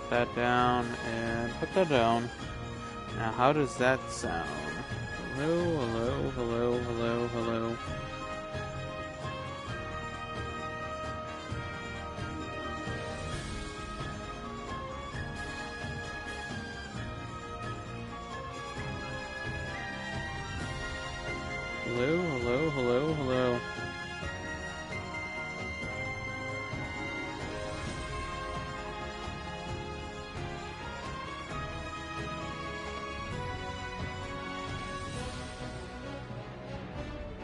put that down, and put that down. Now, how does that sound? Hello, hello, hello, hello, hello. Hello, hello, hello, hello.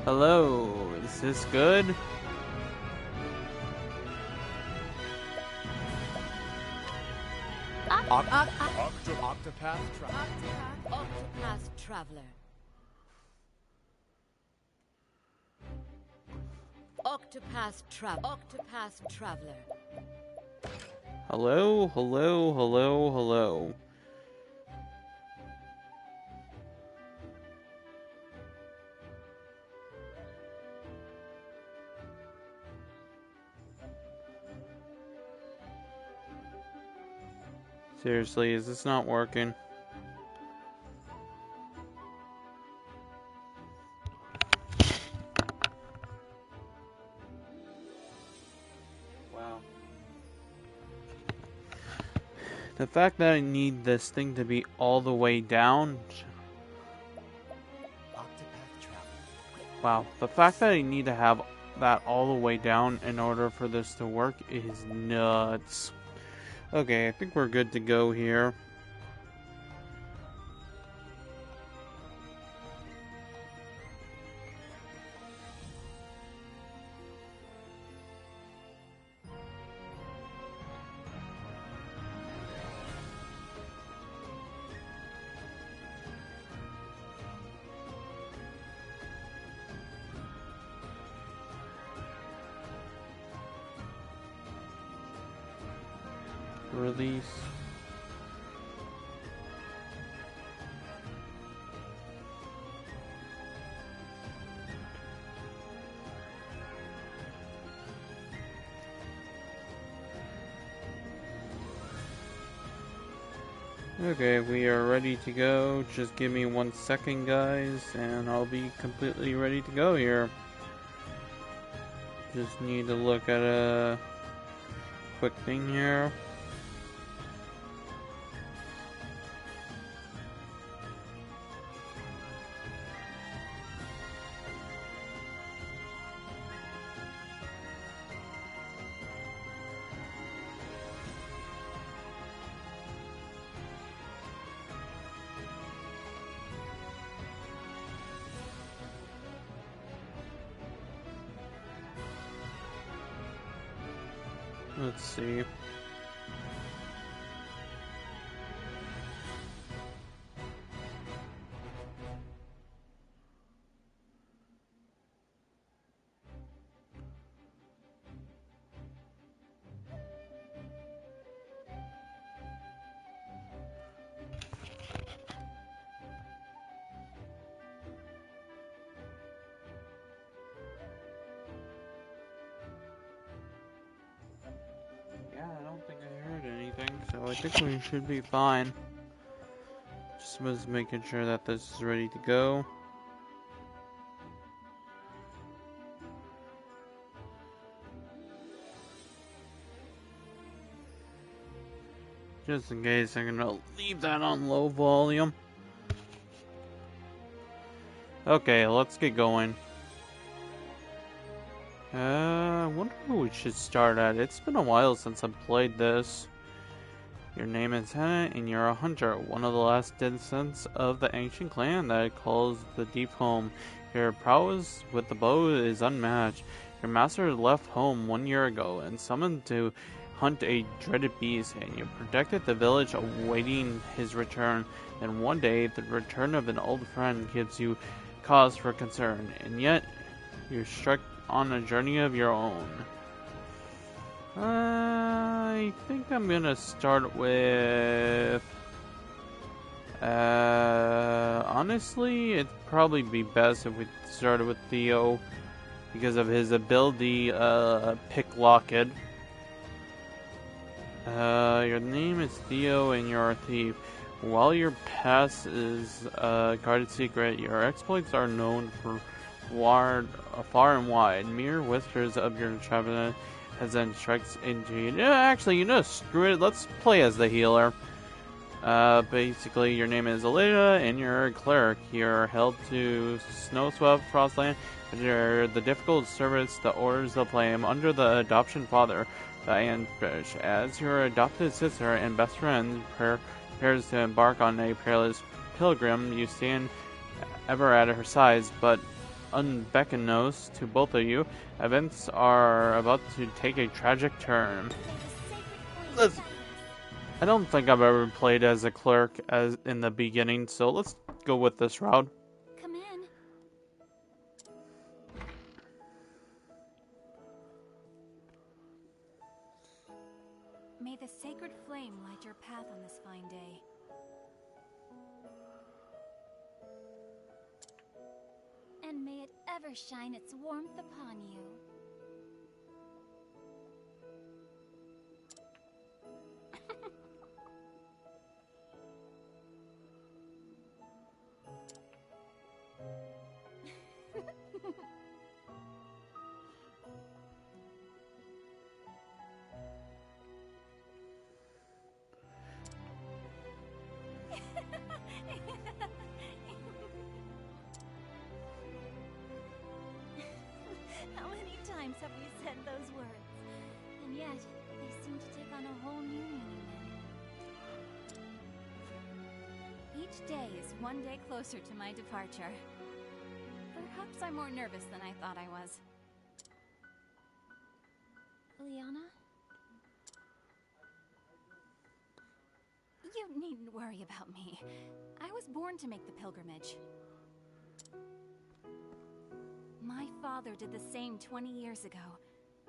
Hello, is this good? Octopath Traveler. Octopath Traveler. Hello, hello, hello, hello. Seriously, is this not working? Wow. The fact that I need this thing to be all the way down. Wow, the fact that I need to have that all the way down in order for this to work is nuts. Okay, I think we're good to go here. Release. Okay, we are ready to go. Just give me 1 second, guys, and I'll be completely ready to go here. Just need to look at a quick thing here. Let's see. Yeah, I don't think I heard anything, so I think we should be fine. Just was making sure that this is ready to go. Just in case, I'm gonna leave that on low volume. Okay, let's get going. I wonder who we should start at. It's been a while since I've played this. Your name is Hannah, and you're a hunter, one of the last descendants of the ancient clan that calls the deep home. Your prowess with the bow is unmatched. Your master left home 1 year ago and summoned to hunt a dreaded beast, and you protected the village awaiting his return. Then one day, the return of an old friend gives you cause for concern, and yet you're struck on a journey of your own. I think I'm gonna start with... honestly, it'd probably be best if we started with Theo because of his ability, Picklocket. Your name is Theo and you're a thief. While your past is a guarded secret, your exploits are known for far and wide. Mere whispers of your extravagant has then strikes into you. Yeah, actually, screw it. Let's play as the healer. Basically, your name is Alida, and you're a cleric. You're held to Snowswept Frostland. You're the difficult service the orders of flame under the adoption father, Diane Fish. As your adopted sister and best friend prepares to embark on a perilous pilgrim, you stand ever at her side, but unbeknownst to both of you, events are about to take a tragic turn. I don't think I've ever played as a cleric as in the beginning, so let's go with this route. Come in. May the sacred flame light your path on this fine day. And may it ever shine its warmth upon you. How many times have we said those words? And yet, they seem to take on a whole new meaning now. Each day is one day closer to my departure. Perhaps I'm more nervous than I thought I was. Liana? You needn't worry about me. I was born to make the pilgrimage. My father did the same 20 years ago.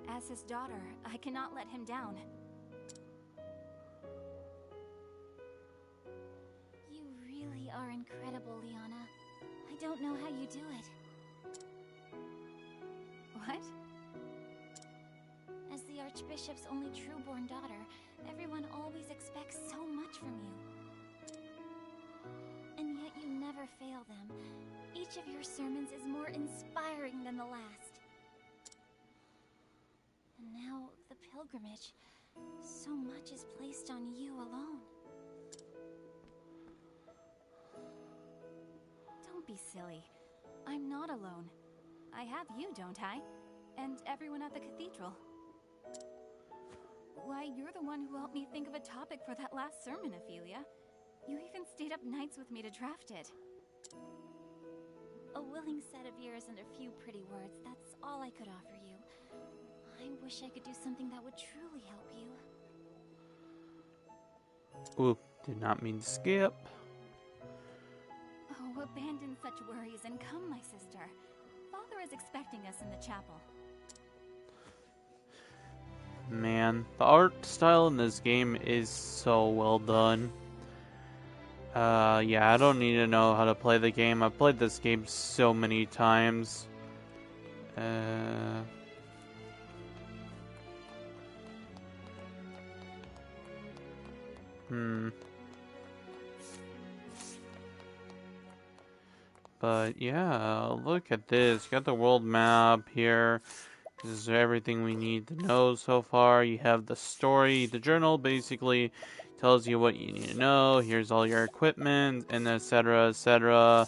As his daughter, I cannot let him down. You really are incredible, Liana. I don't know how you do it. What? As the Archbishop's only true-born daughter, everyone always expects so much from you. And yet you never fail them. Each of your sermons is more inspiring than the last. And now, the pilgrimage. So much is placed on you alone. Don't be silly. I'm not alone. I have you, don't I? And everyone at the cathedral. Why, you're the one who helped me think of a topic for that last sermon, Ophelia. You even stayed up nights with me to draft it. A willing set of ears and a few pretty words, that's all I could offer you. I wish I could do something that would truly help you. Oop, did not mean to skip. Oh, abandon such worries and come, my sister. Father is expecting us in the chapel. Man, the art style in this game is so well done. Yeah, I don't need to know how to play the game. I've played this game so many times. But yeah, look at this. You got the world map here. This is everything we need to know so far. You have the story. The journal basically tells you what you need to know. Here's all your equipment, and etc., etc.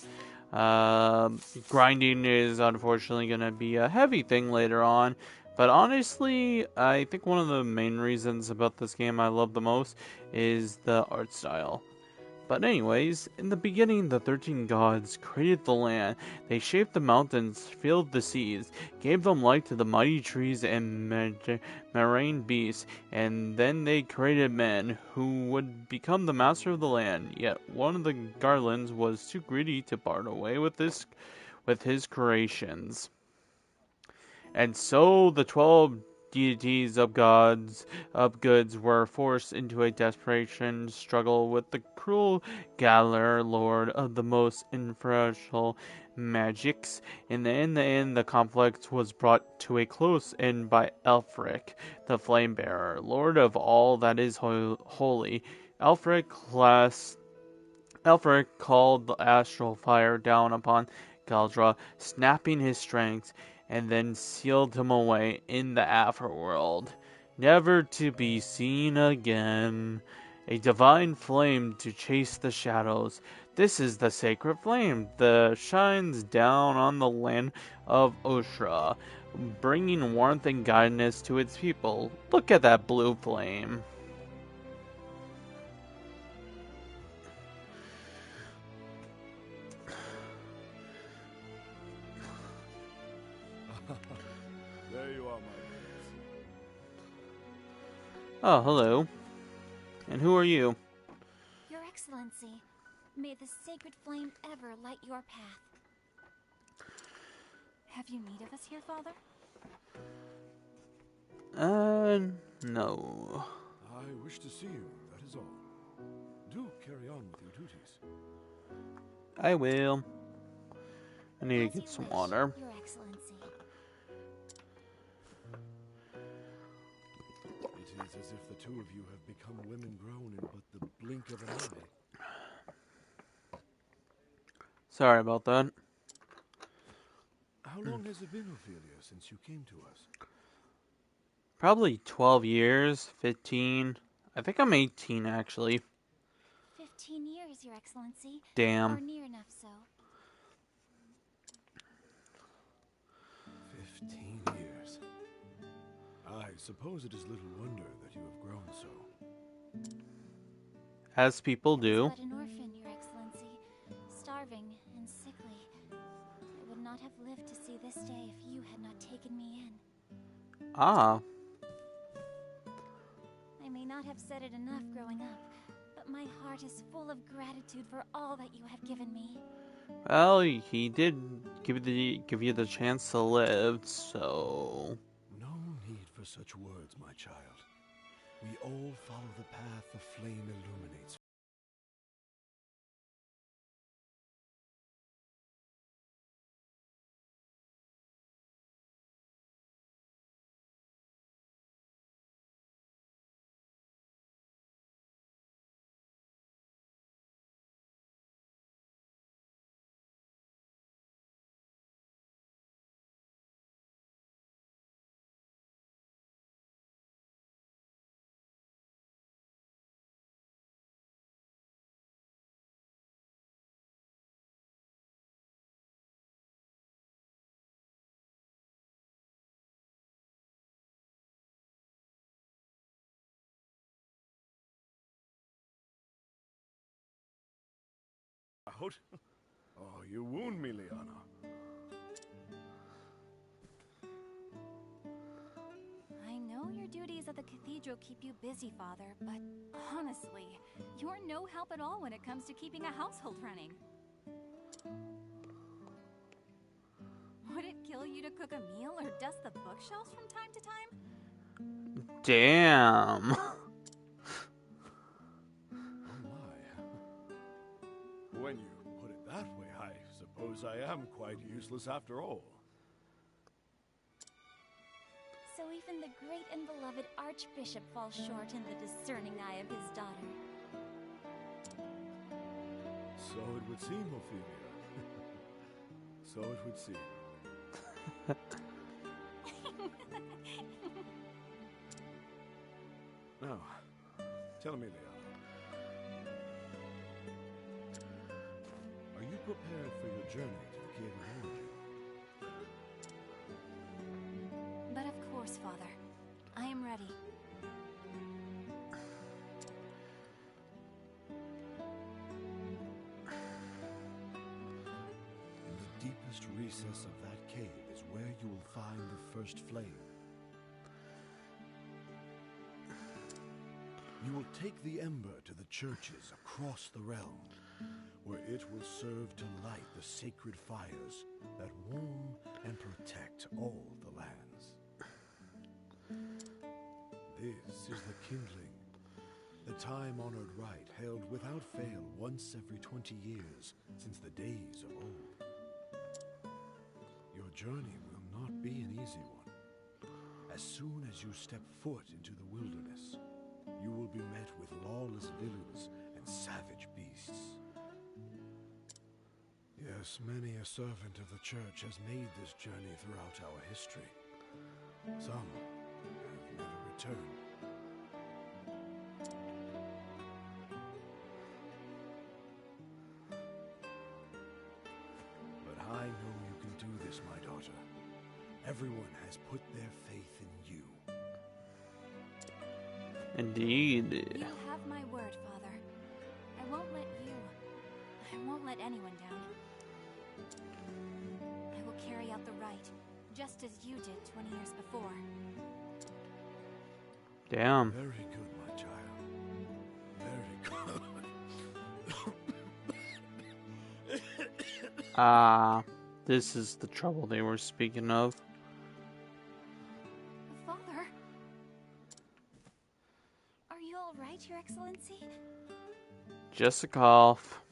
Grinding is unfortunately going to be a heavy thing later on. But honestly, I think one of the main reasons about this game I love the most is the art style. But anyways, in the beginning, the 13 gods created the land. They shaped the mountains, filled the seas, gave them light to the mighty trees and marine beasts, and then they created man, who would become the master of the land. Yet one of the garlands was too greedy to part away with his creations. And so the 12 deities of goods were forced into a desperation struggle with the cruel Galar, lord of the most infernal magics. In the end, the conflict was brought to a close end by Elfric, the Flamebearer, lord of all that is holy. Elfric called the astral fire down upon Galdra, snapping his strength, and then sealed him away in the Afterworld, never to be seen again. A divine flame to chase the shadows. This is the sacred flame that shines down on the land of Oshra, bringing warmth and guidance to its people. Look at that blue flame. There you are, my lords. Oh, hello. And who are you? Your Excellency, may the sacred flame ever light your path. Have you need of us here, Father? No. I wish to see you, that is all. Do carry on with your duties. I will. I need As to get you some wish, water. Your Excellency. It is as if the two of you have become women grown in but the blink of an eye. Sorry about that. How long has it been, Ophelia, since you came to us? Probably 12 years, 15. I think I'm 18 actually. 15 years, Your Excellency. Damn. Or near enough so. 15 years. I suppose it is little wonder that you have grown so. As people I do. was but an orphan, Your Excellency. Starving and sickly. I would not have lived to see this day if you had not taken me in. Ah. I may not have said it enough growing up, but my heart is full of gratitude for all that you have given me. Well, he did give you the chance to live, so... No need for such words, my child. We all follow the path the flame illuminates. Out? Oh, you wound me, Liana. I know your duties at the cathedral keep you busy, Father, but honestly, you're no help at all when it comes to keeping a household running. Would it kill you to cook a meal or dust the bookshelves from time to time? Damn. Oh my. When you put it that way, I suppose I am quite useless after all. So even the great and beloved Archbishop falls short in the discerning eye of his daughter. So it would seem, Ophelia. So it would seem. Now, tell me, Liana. Are you prepared for your journey to the Cave of Origin? But of course, Father. I am ready. In the deepest recess of that cave is where you will find the first flame. You will take the ember to the churches across the realm, where it will serve to light the sacred fires that warm and protect all the lands. This is the kindling, the time-honored rite held without fail once every 20 years since the days of old. Your journey will not be an easy one. As soon as you step foot into the wilderness, you will be met with lawless villains and savage beasts. Yes, many a servant of the church has made this journey throughout our history. Some have never returned. But I know you can do this, my daughter. Everyone has put their faith in you. Indeed. You have my word, Father. I won't let anyone down. I will carry out the rite, just as you did 20 years before. Damn. Very good, my child. Very good. This is the trouble they were speaking of. Father? Are you all right, Your Excellency? Just a cough.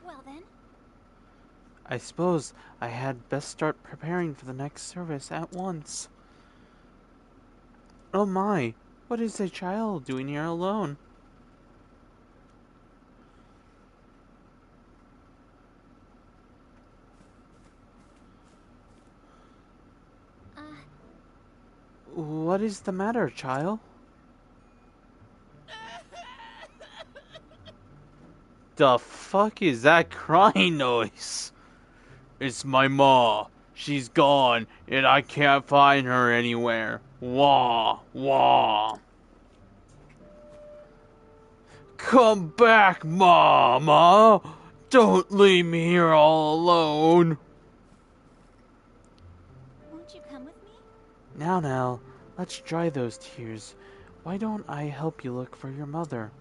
Well then, I suppose I had best start preparing for the next service at once. Oh my, what is a child doing here alone? What is the matter, child? The fuck is that crying noise? It's my ma. She's gone, and I can't find her anywhere. Wah, wah. Come back, Mama! Don't leave me here all alone. won't you come with me? Now, let's dry those tears. Why don't I help you look for your mother?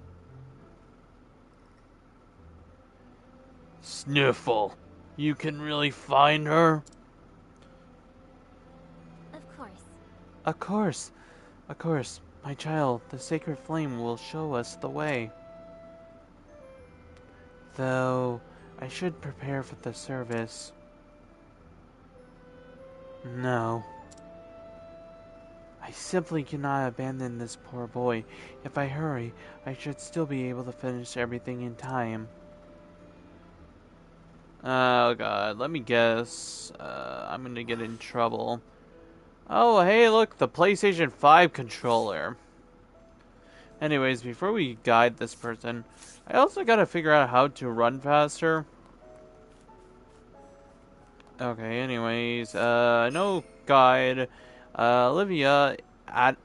Sniffle. You can really find her? Of course. Of course, my child, the sacred flame will show us the way. Though, I should prepare for the service. No. I simply cannot abandon this poor boy. If I hurry, I should still be able to finish everything in time. Oh god, let me guess. I'm gonna get in trouble. Oh, hey, look, the PlayStation 5 controller. Anyways, before we guide this person, I also gotta figure out how to run faster. Okay, anyways, no guide. Olivia, at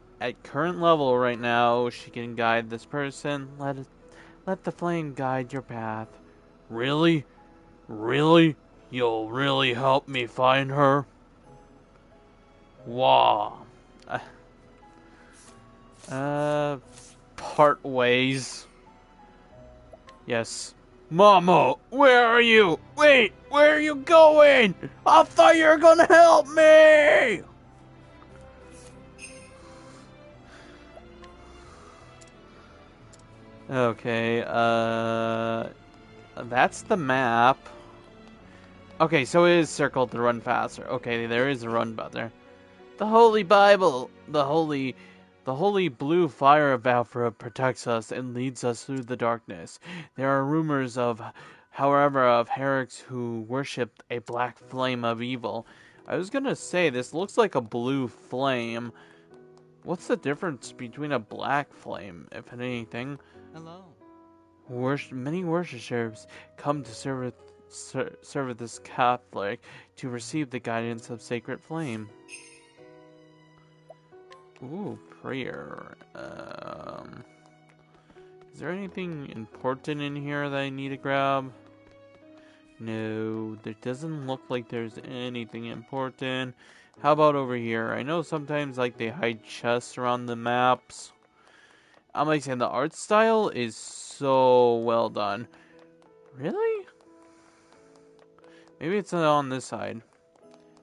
current level right now, she can guide this person. Let the flame guide your path. Really? Really? You'll really help me find her? Wow. Part ways. Yes. Mama, where are you? Wait, where are you going? I thought you were gonna help me! Okay, that's the map. Okay, so it is circled to run faster. Okay, there is a run button there. The Holy Bible, the holy blue fire of Valfra protects us and leads us through the darkness. There are rumors of, however, of heretics who worship a black flame of evil. I was gonna say, this looks like a blue flame. What's the difference between a black flame, if anything? Hello. Many worshippers come to serve this Catholic to receive the guidance of sacred flame. Ooh, prayer. Is there anything important in here that I need to grab? No, there doesn't look like there's anything important. How about over here? I know sometimes like they hide chests around the maps. I'm like saying the art style is so well done. Really? Maybe it's on this side.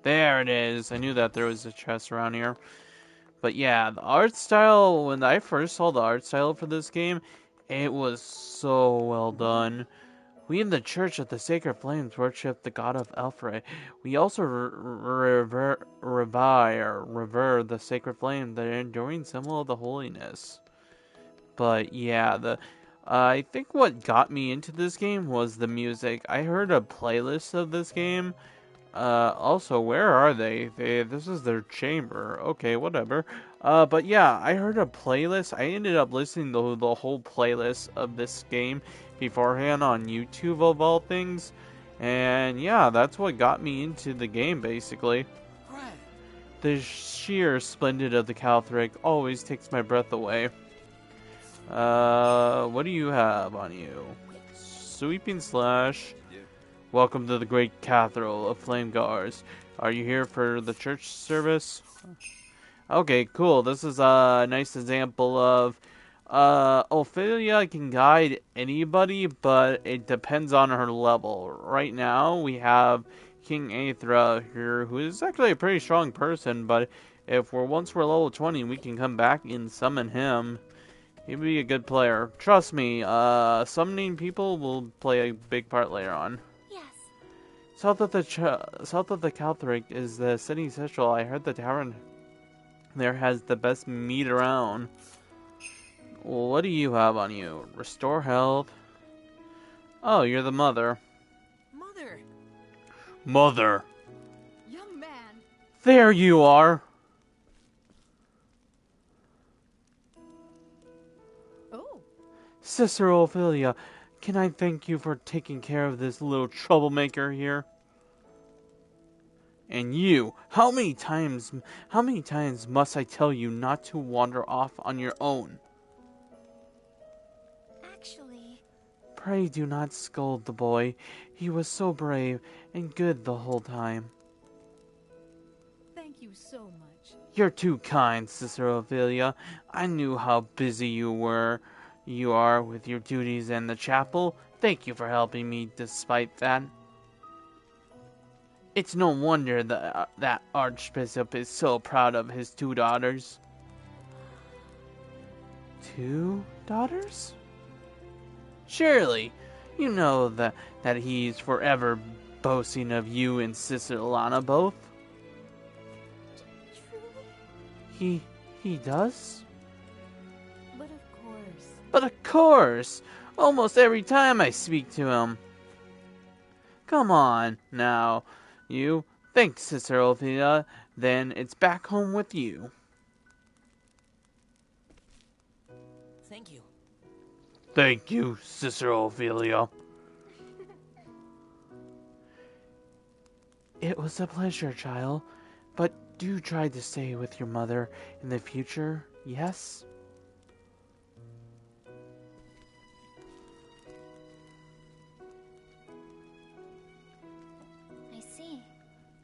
There it is. I knew that there was a chest around here. But yeah, the art style, when I first saw the art style for this game, it was so well done. We in the Church of the Sacred Flames worship the god of Alfred. We also revere the sacred flame, the enduring symbol of the holiness. But yeah, I think what got me into this game was the music. I heard a playlist of this game. Also, where are they? This is their chamber. Okay, whatever. But yeah, I heard a playlist. I ended up listening to the whole playlist of this game beforehand on YouTube, of all things. And yeah, that's what got me into the game, basically. Grand. The sheer splendor of the Catholic always takes my breath away. What do you have on you? Sweeping slash. Welcome to the great cathedral of Flame Guards. Are you here for the church service? Okay, cool. This is a nice example of Ophelia can guide anybody, but it depends on her level. Right now, we have King Aethra here, who is actually a pretty strong person, but if once we're level 20, we can come back and summon him. He'd be a good player. Trust me, summoning people will play a big part later on. Yes. South of the Catholic is the city central. I heard the tavern there has the best meat around. Well, what do you have on you? Restore health. Oh, you're the mother. Mother. Mother. Young man. There you are. Oh. Sister Ophelia, can I thank you for taking care of this little troublemaker here? And you, how many times must I tell you not to wander off on your own? Actually... Pray do not scold the boy. He was so brave and good the whole time. Thank you so much. You're too kind, Sister Ophelia. I knew how busy you are with your duties in the chapel. Thank you for helping me despite that. It's no wonder that Archbishop is so proud of his two daughters. Two daughters? Surely, you know that he's forever boasting of you and Sister Alana both. Truly? He does? But of course. But of course! Almost every time I speak to him. Come on, now. You. Thanks, Sister Ophelia. Then it's back home with you. Thank you. Thank you, Sister Ophelia. It was a pleasure, child. But do try to stay with your mother in the future, yes? I see.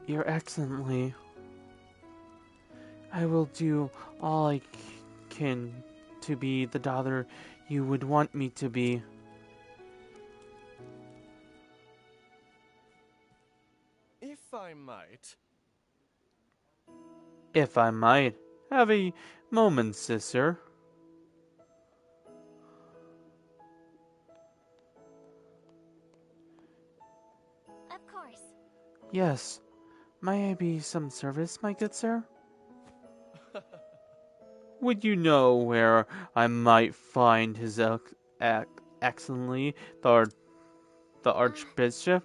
You're excellently. I will do all I can to be the daughter you would want me to be. If I might. If I might have a moment, sister. Yes. May I be some service, my good sir? Would you know where I might find his excellency, the Archbishop?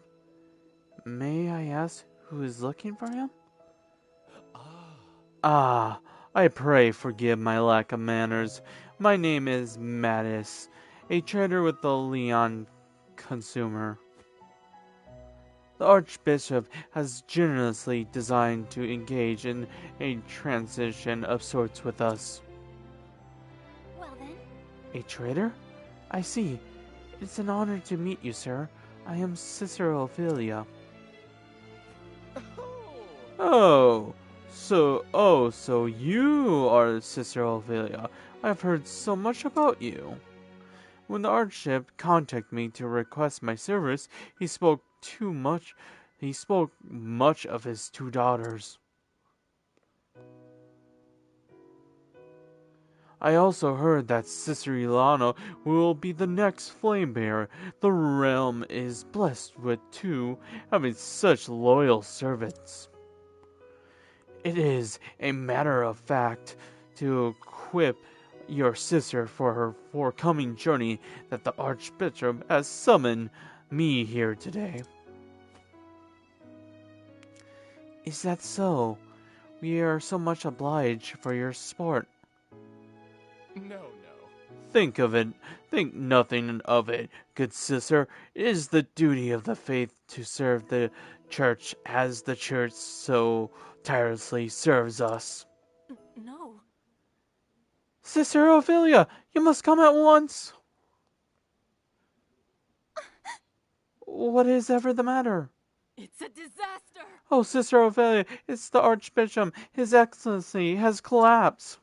May I ask who is looking for him? Ah, Ah, I pray forgive my lack of manners. My name is Mattis, a trader with the Leon Consumer. The Archbishop has generously designed to engage in a transition of sorts with us. Well then, A trader? I see. It's an honor to meet you, sir. I am Sister Ophelia. oh, So you are Sister Ophelia. I've heard so much about you. When the Archbishop contacted me to request my service, he spoke much of his two daughters. I also heard that Sister Ilana will be the next flame bearer. The realm is blessed with two, having such loyal servants. It is a matter of fact to equip your sister for her forthcoming journey that the Archbishop has summoned me here today. Is that so? We are so much obliged for your support. no. Think nothing of it, good sister. It is the duty of the faith to serve the church as the church so tirelessly serves us. No. Sister Ophelia, you must come at once. What is ever the matter? It's a disaster! Oh, Sister Ophelia, it's the Archbishop. His Excellency has collapsed.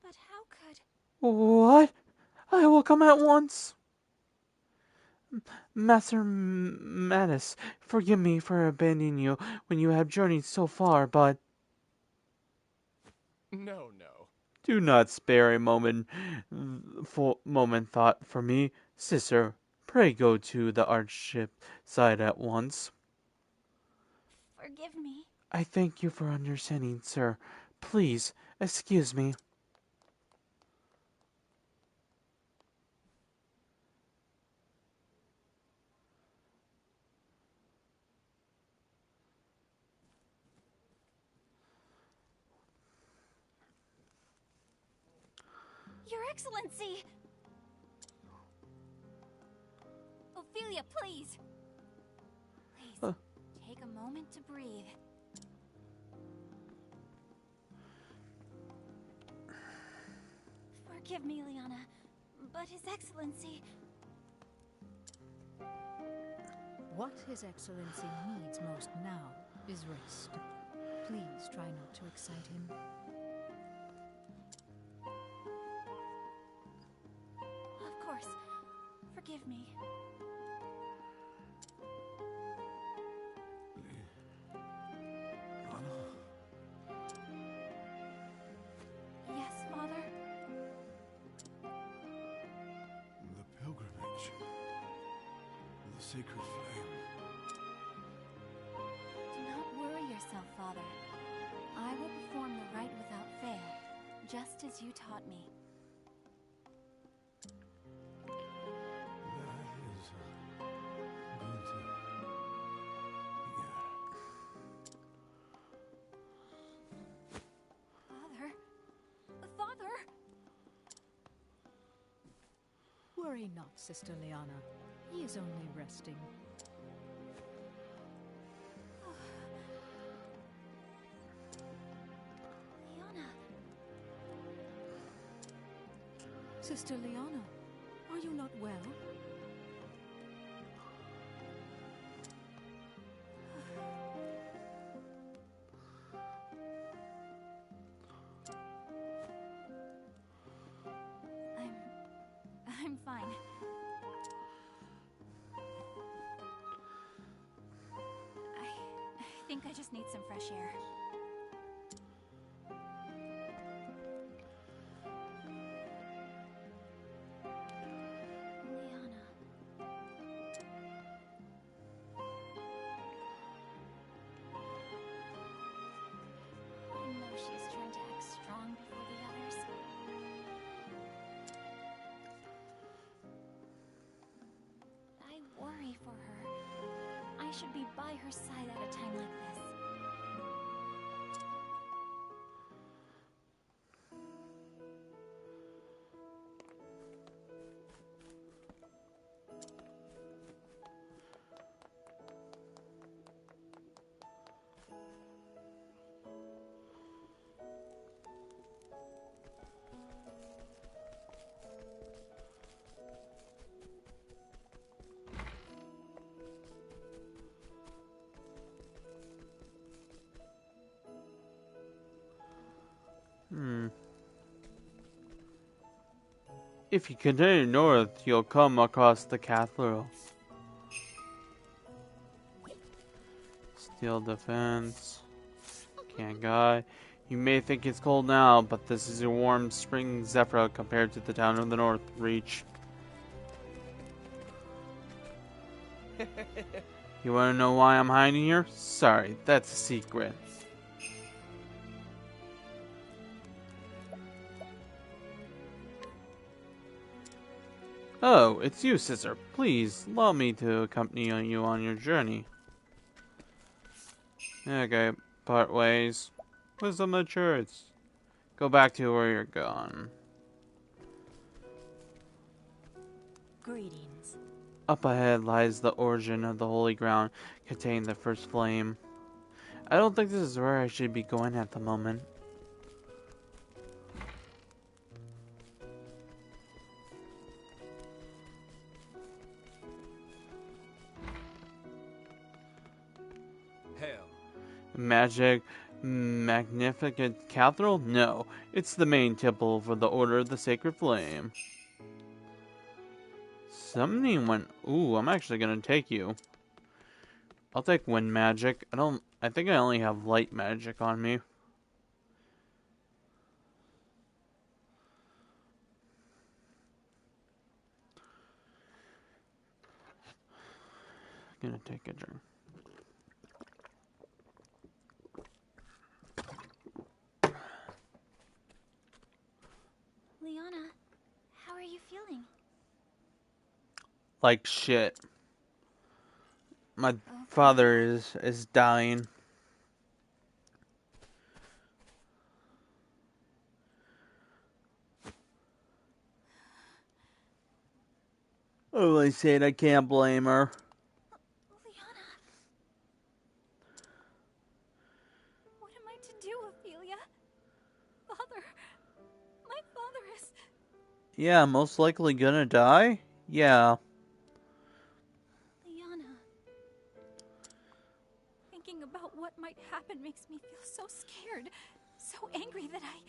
but how could... What? I will come at once. Master Mattis, forgive me for abandoning you when you have journeyed so far, but No. do not spare a moment thought for me. Sister, pray go to the Archbishop's side at once. Forgive me. I thank you for understanding, sir. Please, excuse me. Your Excellency! Ophelia, please! Please, take a moment to breathe. Forgive me, Liana, but His Excellency... What His Excellency needs most now is rest. Please try not to excite him. Of course. Forgive me. Yes, Father? The pilgrimage. The sacred flame. Do not worry yourself, Father. I will perform the rite without fail, just as you taught me. That is going to... Father? Father? Worry not, Sister Liana. He is only resting. Liana, Sister Liana, are you not well? I'm fine. I think I just need some fresh air. Liana. by her side at a time like this. If you continue north, you'll come across the cathedral. Steel defense. Can't guy. You may think it's cold now, but this is a warm spring zephyr compared to the town of the north reach. You wanna know why I'm hiding here? Sorry, that's a secret. Oh, it's you, sister. Please, allow me to accompany you on your journey. Okay, part ways. Wisdom matures. Go back to where you're gone. Greetings. Up ahead lies the origin of the holy ground containing the first flame. I don't think this is where I should be going at the moment. Hail. Magic, magnificent cathedral? No, it's the main temple for the Order of the Sacred Flame. Summoning one. Ooh, I'm actually gonna take you. I'll take wind magic. I think I only have light magic on me. Gonna take a drink. Liana, how are you feeling? Like shit. My Okay. father is dying. Oh, I said I can't blame her. Liana! What am I to do, Ophelia? Father! My father is... Yeah, most likely gonna die? Yeah. Liana. Thinking about what might happen makes me feel so scared, so angry that I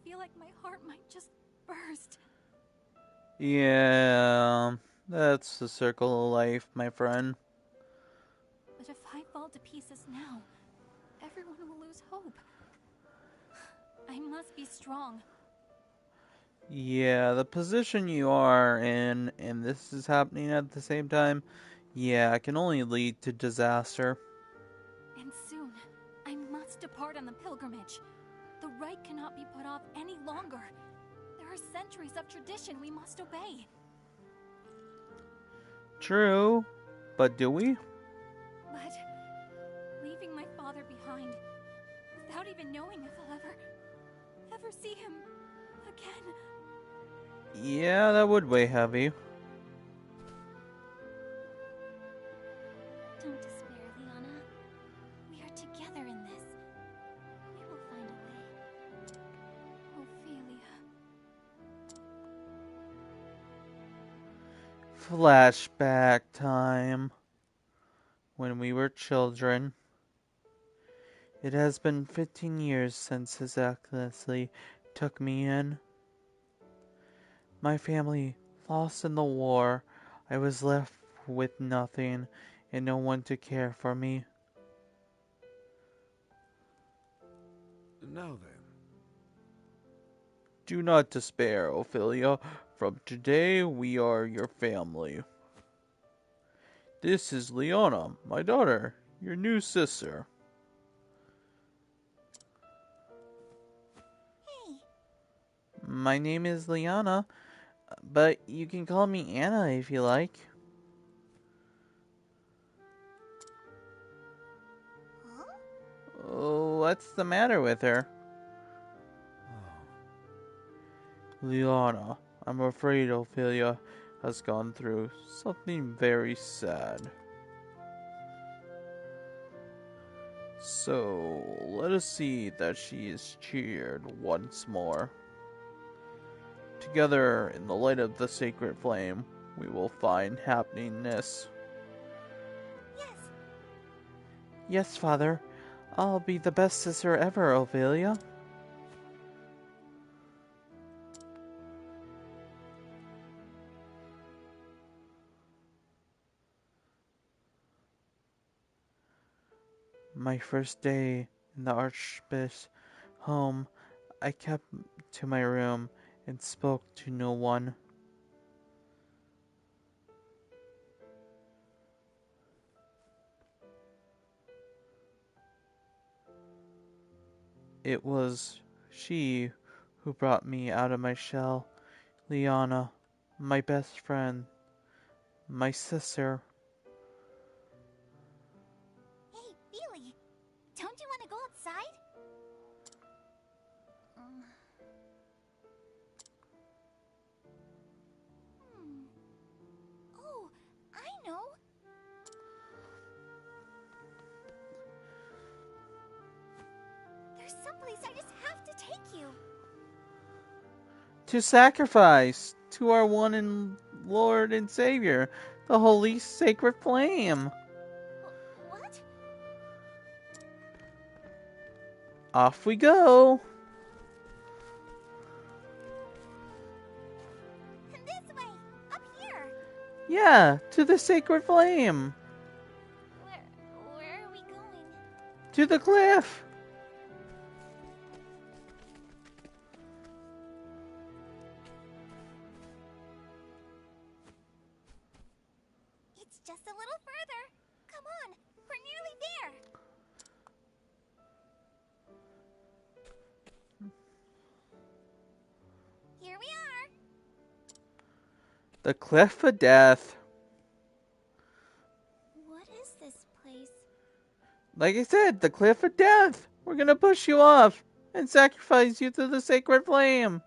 feel like my heart might just burst. Yeah. That's the circle of life, my friend. But if I fall to pieces now, everyone will lose hope. I must be strong. Yeah, the position you are in, and this is happening at the same time, yeah, it can only lead to disaster. And soon, I must depart on the pilgrimage. The rite cannot be put off any longer. There are centuries of tradition we must obey. True, but do we? But leaving my father behind, without even knowing if I'll ever see him again. Yeah, that would weigh heavy. Don't despair, Liana. We are together in this. We will find a way. Ophelia. Flashback time. When we were children. It has been 15 years since His Excellency took me in. My family lost in the war. I was left with nothing and no one to care for me. Now then, Do not despair, Ophelia. From today, we are your family. This is Liana, my daughter, your new sister. Hey. My name is Liana, but you can call me Anna if you like. What's the matter with her? Liana, I'm afraid Ophelia has gone through something very sad. So, let us see that she is cheered once more. Together, in the light of the sacred flame, we will find happiness. Yes. Yes, Father. I'll be the best sister ever, Ophelia. My first day in the Archbishop's home, I kept to my room and spoke to no one. It was she who brought me out of my shell, Liana, my best friend, my sister. Hey, Feely, don't you want to go outside? Oh, I know. There's someplace I just have to take you. To sacrifice to our one and Lord and Savior, the Holy Sacred Flame. What? Off we go. This way, up here. Yeah, to the Sacred Flame. Where are we going? To the cliff. It's just a little further. Come on, we're nearly there. Here we are. The Cliff of Death. What is this place? Like I said, the Cliff of Death. We're gonna push you off and sacrifice you to the Sacred Flame.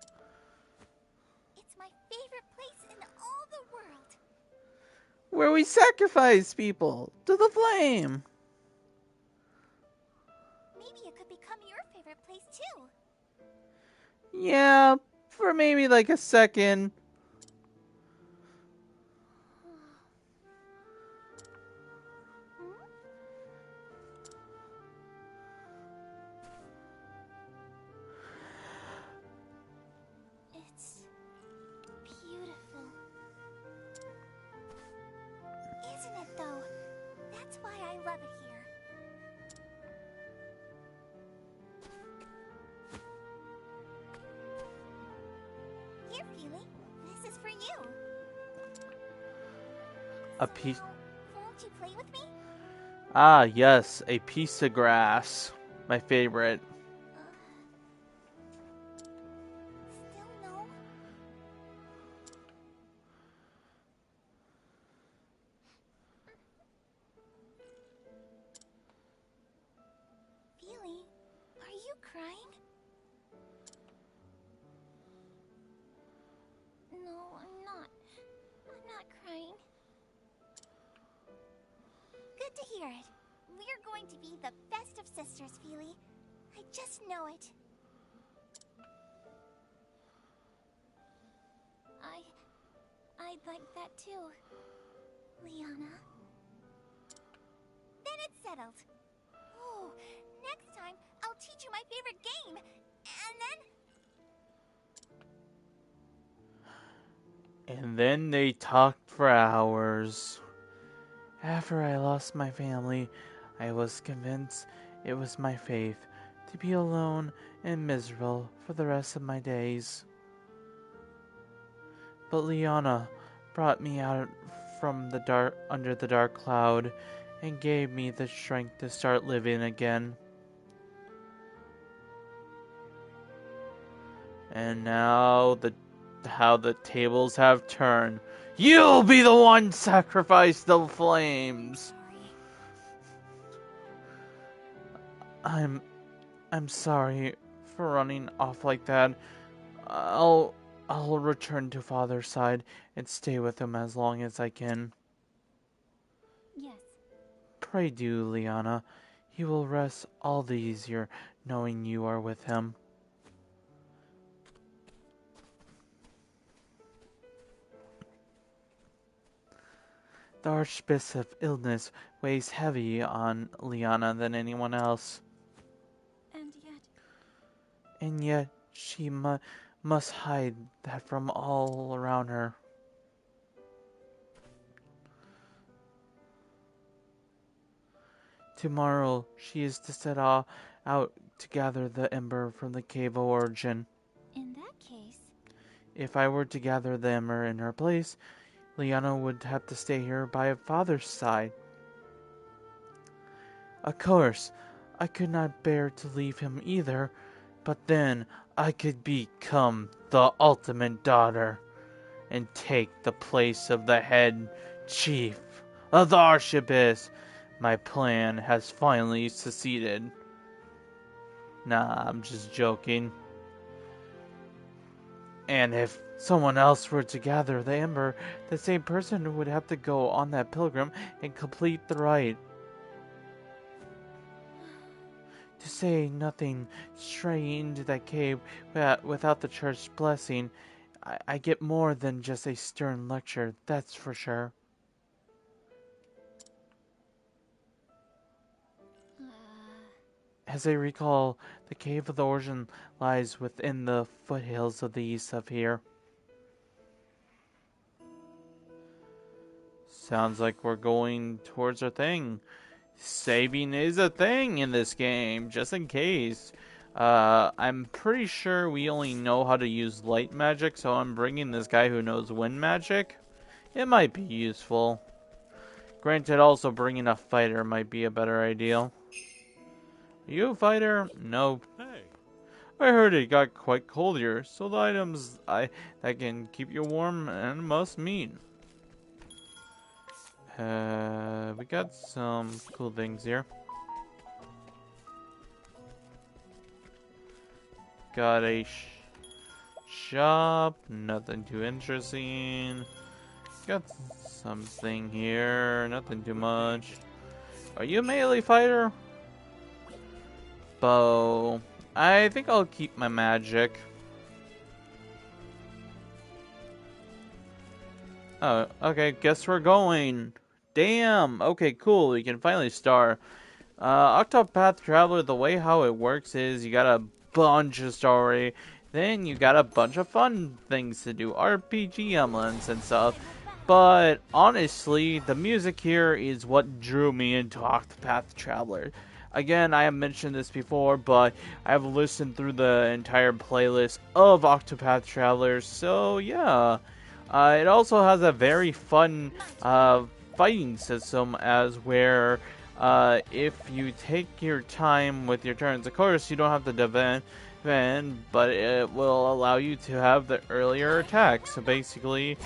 It's my favorite place in all the world. Where we sacrifice people to the flame. Maybe it could become your favorite place too. Yeah, for maybe like a second. It's beautiful. Isn't it though? That's why I love it here. Here, Feely. This is for you. A piece. So, won't you play with me? Ah, yes, a piece of grass. My favorite. Still no? Feely, are you crying? No, I'm not. I'm not crying. Good to hear it. We're going to be the best of sisters, Feely. I just know it. I'd like that too, Liana. Then it's settled. Oh, next time I'll teach you my favorite game, and then... And then they talked for hours. After I lost my family, I was convinced it was my fate to be alone and miserable for the rest of my days. But Liana brought me out from the dark, under the dark cloud, and gave me the strength to start living again. And now how the tables have turned. You'll be the one sacrificed to the flames. Sorry. I'm sorry for running off like that. I'll I'll return to Father's side and stay with him as long as I can. Yes. Pray do, Liana. He will rest all the easier knowing you are with him. The Archbishop's illness weighs heavy on Liana than anyone else. And yet she must hide that from all around her. Tomorrow she is to set out to gather the ember from the cave of origin. In that case... If I were to gather the ember in her place, Liana would have to stay here by Father's side. Of course, I could not bear to leave him either, but then I could become the ultimate daughter and take the place of the head chief of the Archbishop. My plan has finally succeeded. Nah, I'm just joking. And if someone else were to gather the ember, the same person would have to go on that pilgrim and complete the rite. To say nothing straying into that cave without the church's blessing, I get more than just a stern lecture, that's for sure. As I recall, the Cave of the Origin lies within the foothills of the east of here. Sounds like we're going towards our thing. Saving is a thing in this game, just in case. I'm pretty sure we only know how to use light magic, so I'm bringing this guy who knows wind magic. It might be useful. Granted, also bringing a fighter might be a better idea. Are you a fighter? Nope. Hey. I heard it got quite cold here, so the items that can keep you warm and must meet. We got some cool things here. Got a shop, nothing too interesting. Got something here, nothing too much. Are you a melee fighter? Bow. I think I'll keep my magic. Oh, okay, guess we're going. Damn, okay, cool, we can finally start. Octopath Traveler, the way how it works is you got a bunch of story, then you got a bunch of fun things to do, RPG elements and stuff. But honestly, the music here is what drew me into Octopath Traveler. Again, I have mentioned this before, but I have listened through the entire playlist of Octopath Traveler, so yeah. It also has a very fun fighting system, as where if you take your time with your turns, of course you don't have to defend, but it will allow you to have the earlier attack, so basically,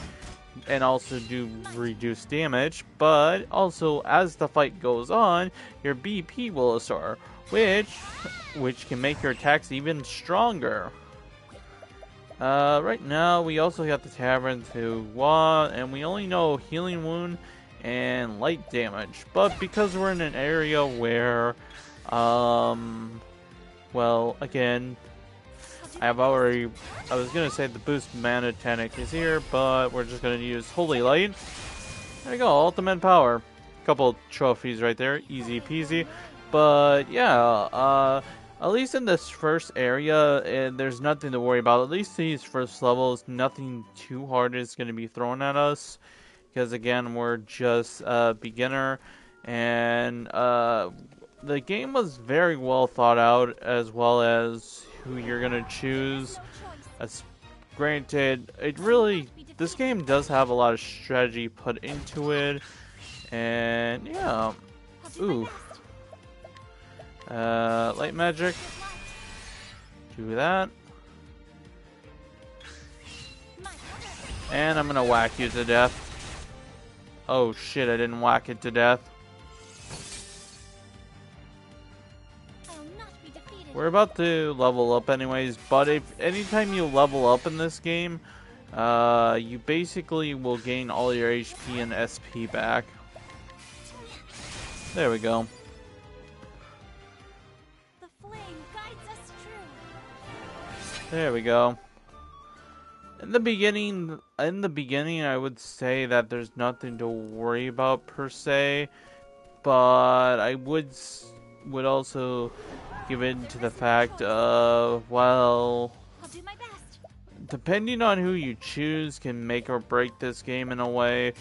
and also do reduced damage, but also as the fight goes on, your BP will soar, which can make your attacks even stronger. Right now we also got the tavern to one, and we only know healing wound and light damage, but because we're in an area where well, again, I was gonna say the boost mana tonic is here, but we're just gonna use Holy Light. There we go, ultimate power. Couple trophies right there, easy peasy. But yeah, at least in this first area, there's nothing to worry about. At least these first levels, nothing too hard is gonna be thrown at us, because again, we're just beginner, and the game was very well thought out, as well as who you're gonna choose. As granted, this game does have a lot of strategy put into it, and yeah, ooh, light magic, do that, and I'm gonna whack you to death. Oh shit, I didn't whack it to death. we're about to level up anyways, but if anytime you level up in this game, you basically will gain all your HP and SP back. There we go. The flame guides us true. There we go. In the beginning, I would say that there's nothing to worry about per se, but I would also give in to the fact of, well, I'll do my best. depending on who you choose can make or break this game in a way.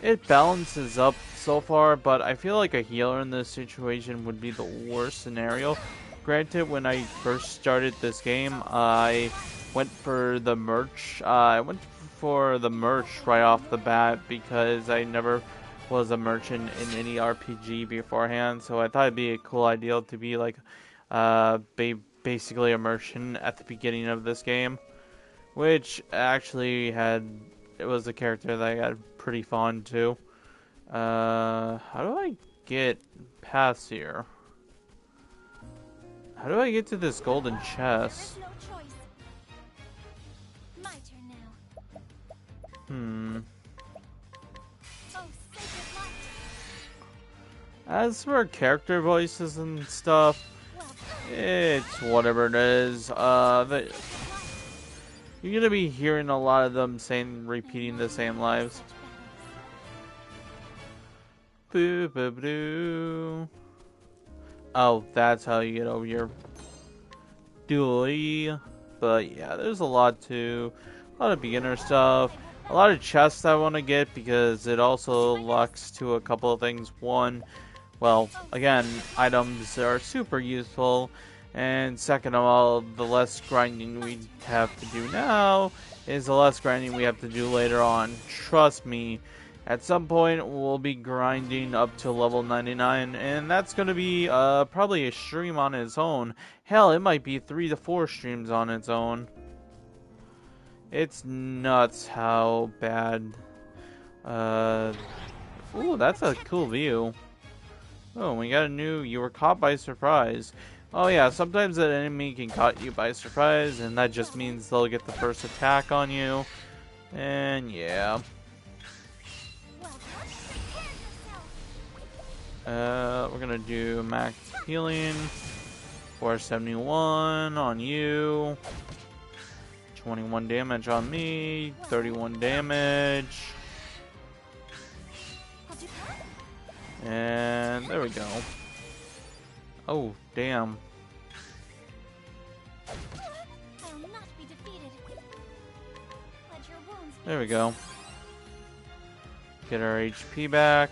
It balances up so far, but I feel like a healer in this situation would be the worst scenario. Granted, when I first started this game, I went for the merch. I went for the merch right off the bat because I never was a merchant in any RPG beforehand, so I thought it'd be a cool idea to be like basically a merchant at the beginning of this game, which actually it was a character that I got pretty fond to. How do I get past here? How do I get to this golden chest? There's no choice. My turn now. Hmm. Oh, sacred light. As for character voices and stuff, Well, it's whatever it is. You're gonna be hearing a lot of them repeating the same lives. Boo boo boo. Oh, that's how you get over your dually. But yeah, there's a lot of beginner stuff. A lot of chests I want to get because it also locks to a couple of things. One, well, again, items are super useful. And second of all, the less grinding we have to do now is the less grinding we have to do later on. Trust me, at some point we'll be grinding up to level 99, and that's going to be probably a stream on its own. Hell, it might be 3 to 4 streams on its own. It's nuts how bad. Ooh, that's a cool view. Oh, we got a new. You were caught by surprise. Oh yeah, sometimes an enemy can caught you by surprise, and that just means they'll get the first attack on you. And yeah. We're gonna do max healing. 471 on you. 21 damage on me. 31 damage. And there we go. Oh, damn. I'll not be defeated. Let your wounds There we go. Get our HP back.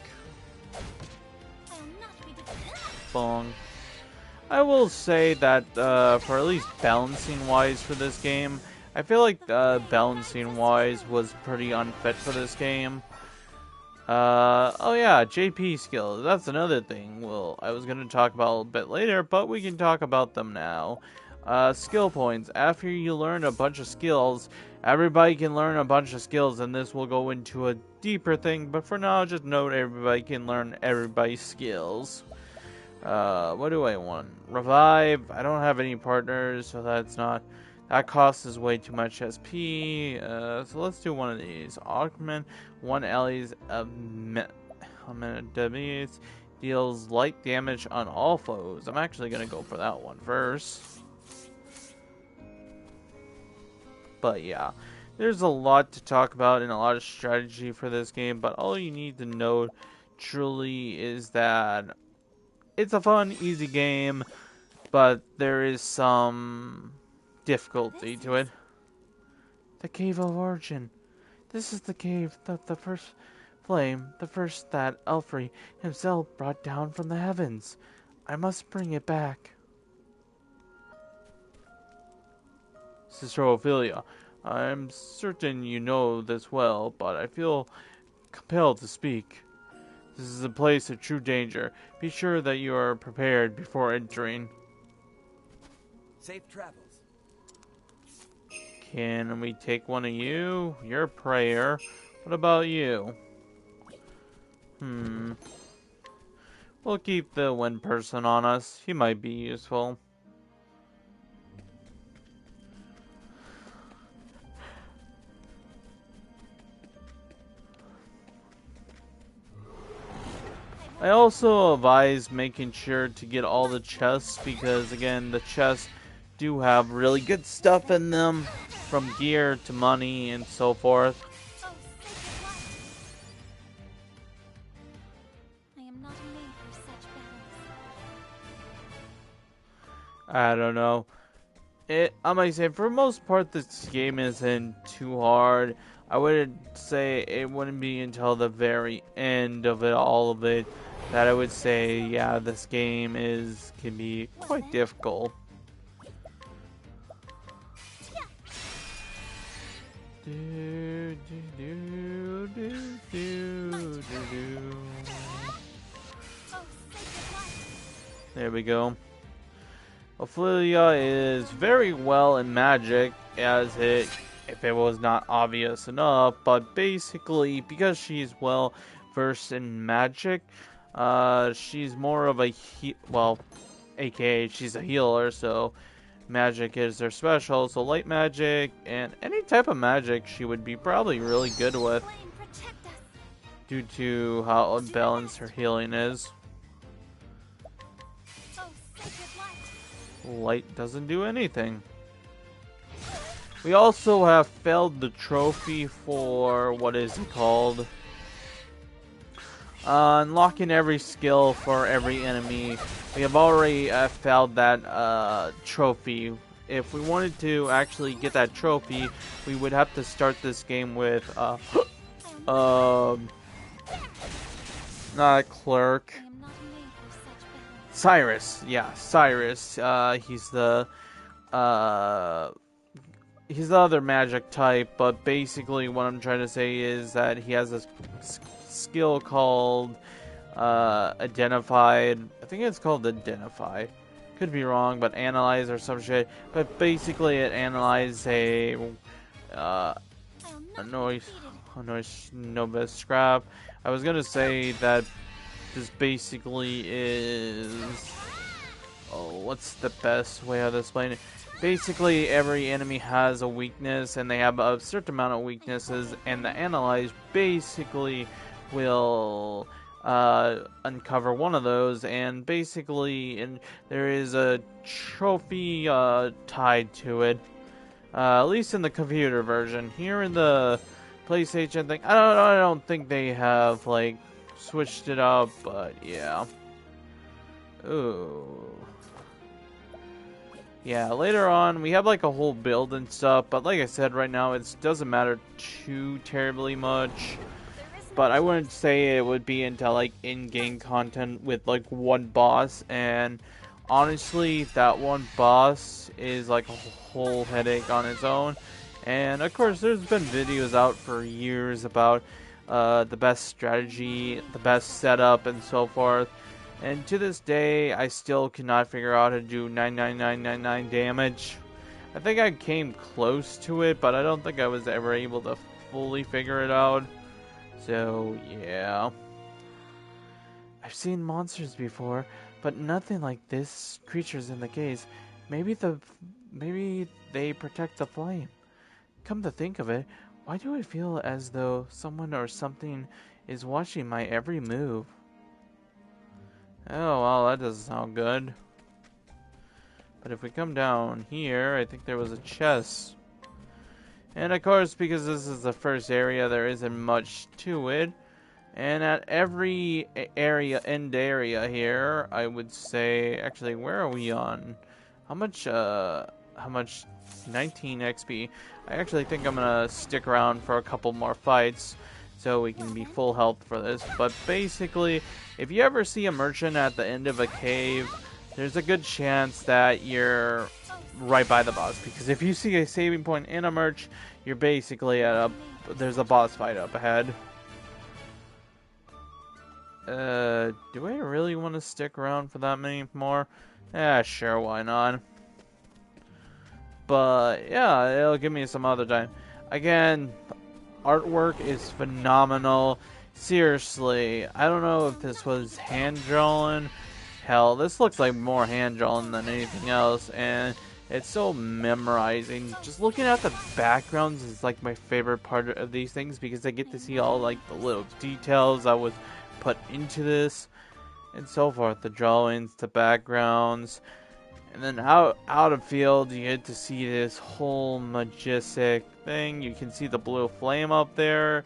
I'll not be defeated. Bong. I will say that for at least balancing wise for this game, I feel like balancing wise was pretty unfit for this game. Oh yeah, JP skills. That's another thing. Well, I was going to talk about a little bit later, but we can talk about them now. Skill points. After you learn a bunch of skills, everybody can learn a bunch of skills, and this will go into a deeper thing, but for now, just note everybody can learn everybody's skills. What do I want? Revive. I don't have any partners, so that's not... That cost is way too much SP. So let's do one of these. Augment. One ally's damage deals light damage on all foes. I'm actually going to go for that one first. But yeah, there's a lot to talk about and a lot of strategy for this game. But all you need to know truly is that it's a fun, easy game, but there is some difficulty to it. The Cave of Origin. This is the cave that the first flame, the first that Elfrey himself brought down from the heavens. I must bring it back. Sister Ophelia, I'm certain you know this well, but I feel compelled to speak. This is a place of true danger. Be sure that you are prepared before entering. Safe travels. Can we take one of you? You're a prayer. What about you? We'll keep the one person on us. He might be useful. I also advise making sure to get all the chests because, again, the chests do have really good stuff in them, from gear to money and so forth. Oh, sacred light! I am not made for such battles. I don't know. I might say, for the most part, this game isn't too hard. I would say it wouldn't be until the very end of it, all of it, that I would say, yeah, this game can be quite difficult. Do, do, do, do, do, do, do. Oh, sacred light! There we go. Ophelia is very well in magic, if it was not obvious enough, but basically, because she's well versed in magic, she's more of a aka she's a healer, so magic is her special, so light magic and any type of magic she would be probably really good with Flame, protect us! due to how unbalanced her healing is. Oh, sacred light! Light doesn't do anything. We also have failed the trophy for, what is it called? Unlocking every skill for every enemy. We have already failed that trophy. If we wanted to actually get that trophy, we would have to start this game with not a clerk. I am not made for such battles. Cyrus, yeah, Cyrus. He's the other magic type, but basically what I'm trying to say is that he has a skill called Identified. I think it's called Identify. Could be wrong, but Analyze or some shit. But basically it analyzes a I will not be noise Nova scrap. I was gonna say that this basically is, what's the best way of explaining it? Basically, every enemy has a weakness, and they have a certain amount of weaknesses, and the Analyze basically will uncover one of those, and basically there is a trophy tied to it, at least in the computer version. Here in the PlayStation thing, I don't think they have, like, switched it up, but yeah. Ooh. Yeah, later on, we have like a whole build and stuff, but like I said, right now it doesn't matter too terribly much. But I wouldn't say it would be into like in-game content with like one boss, and honestly, that one boss is like a whole headache on its own. And of course, there's been videos out for years about the best strategy, the best setup, and so forth. And to this day, I still cannot figure out how to do 99999 damage. I think I came close to it, but I don't think I was ever able to fully figure it out. So, yeah. I've seen monsters before, but nothing like this. Creatures in the caves. Maybe they protect the flame. Come to think of it, why do I feel as though someone or something is watching my every move? Oh, well, that doesn't sound good. But if we come down here, I think there was a chest. And of course, because this is the first area, there isn't much to it. And at every end area here, I would say, actually, where are we on? How much 19 XP. I actually think I'm gonna stick around for a couple more fights, so we can be full health for this. But basically, if you ever see a merchant at the end of a cave, there's a good chance that you're right by the boss. Because if you see a saving point in a merch, you're basically there's a boss fight up ahead. Do I really want to stick around for that many more? Yeah, sure, why not? But yeah, it'll give me some other time. Again, artwork is phenomenal. Seriously, I don't know if this was hand-drawn. Hell, this looks like more hand-drawn than anything else, and it's so memorizing. Just looking at the backgrounds is like my favorite part of these things, because I get to see all like the little details that was put into this. and so forth. The drawings, the backgrounds, and then out of field, you get to see this whole majestic thing. You can see the blue flame up there.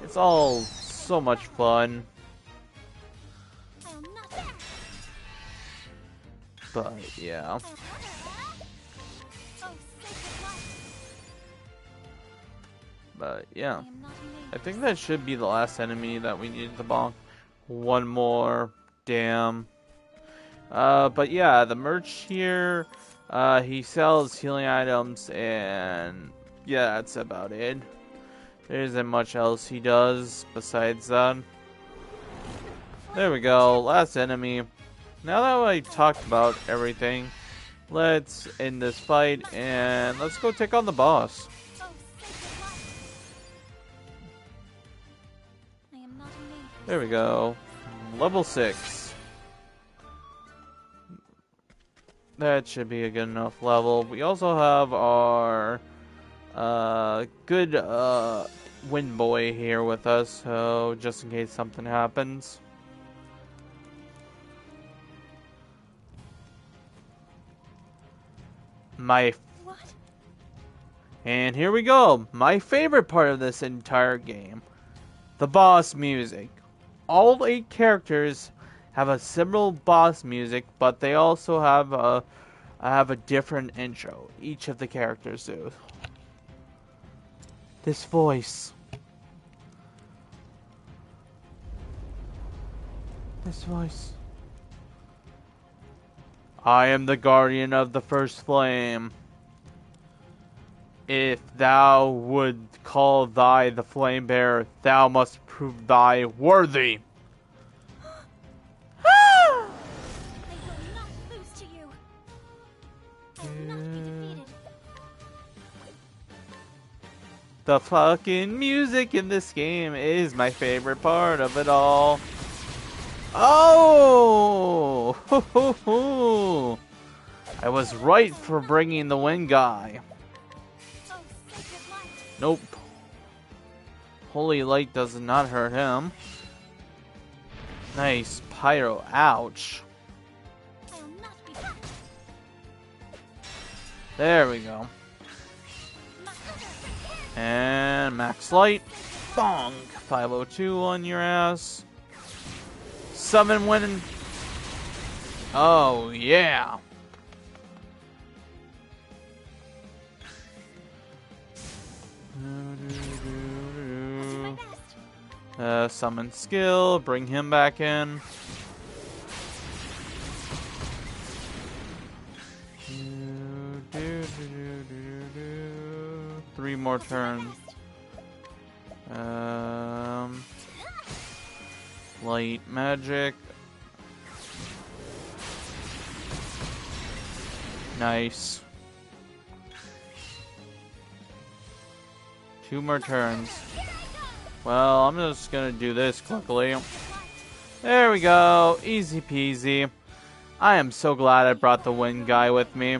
It's all so much fun. I'll not. But yeah. Oh, sacred light. But I yeah. am not made I think that should be the last enemy that we need to bonk. One more. Damn. But yeah, the merch here, he sells healing items, and yeah, that's about it. There isn't much else he does besides that. There we go, last enemy. Now that I talked about everything, let's end this fight, and let's go take on the boss. Oh, sacred light. I am not made for There we such go. things. Level 6. That should be a good enough level. We also have our good wind boy here with us, so just in case something happens. What? And here we go. My favorite part of this entire game, the boss music. All 8 characters have a similar boss music, but they also have a different intro. Each of the characters do. This voice. This voice. I am the guardian of the first flame. If thou would call thy the flame bearer, thou must prove thy worthy. I will not lose to you. I will not be defeated. The fucking music in this game is my favorite part of it all. Oh! Ho, ho, ho. I was right for bringing the wind guy. Oh, sacred light. Nope. Holy light does not hurt him. Nice pyro. Ouch. I'll not be. There we go. And max light. Bonk. 502 on your ass. Summon winning. Oh, yeah. My best. Summon skill. Bring him back in. Three more turns. Light magic. Nice. 2 more turns. Well, I'm just gonna do this quickly. There we go. Easy peasy. I am so glad I brought the wind guy with me.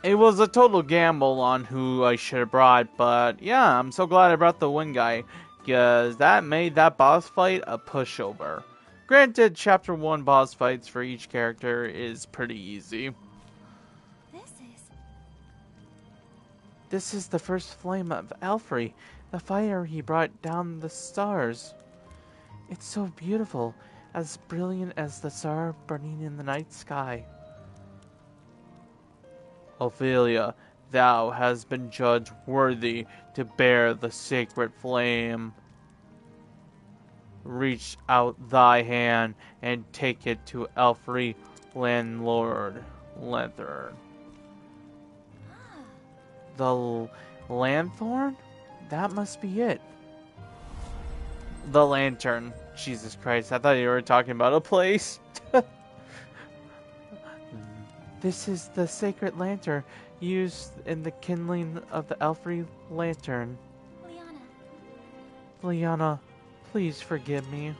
It was a total gamble on who I should have brought, but yeah, I'm so glad I brought the wind guy, because that made that boss fight a pushover. Granted, Chapter 1 boss fights for each character is pretty easy. This is the first flame of Alfrey, the fire he brought down the stars. It's so beautiful, as brilliant as the star burning in the night sky. Ophelia, thou hast been judged worthy to bear the sacred flame. Reach out thy hand and take it to Alfrey Landlord Lanthorn. The Lanthorn? That must be it. The Lantern. Jesus Christ, I thought you were talking about a place. This is the sacred lantern used in the kindling of the Alfrey Lantern. Liana. Liana, please forgive me.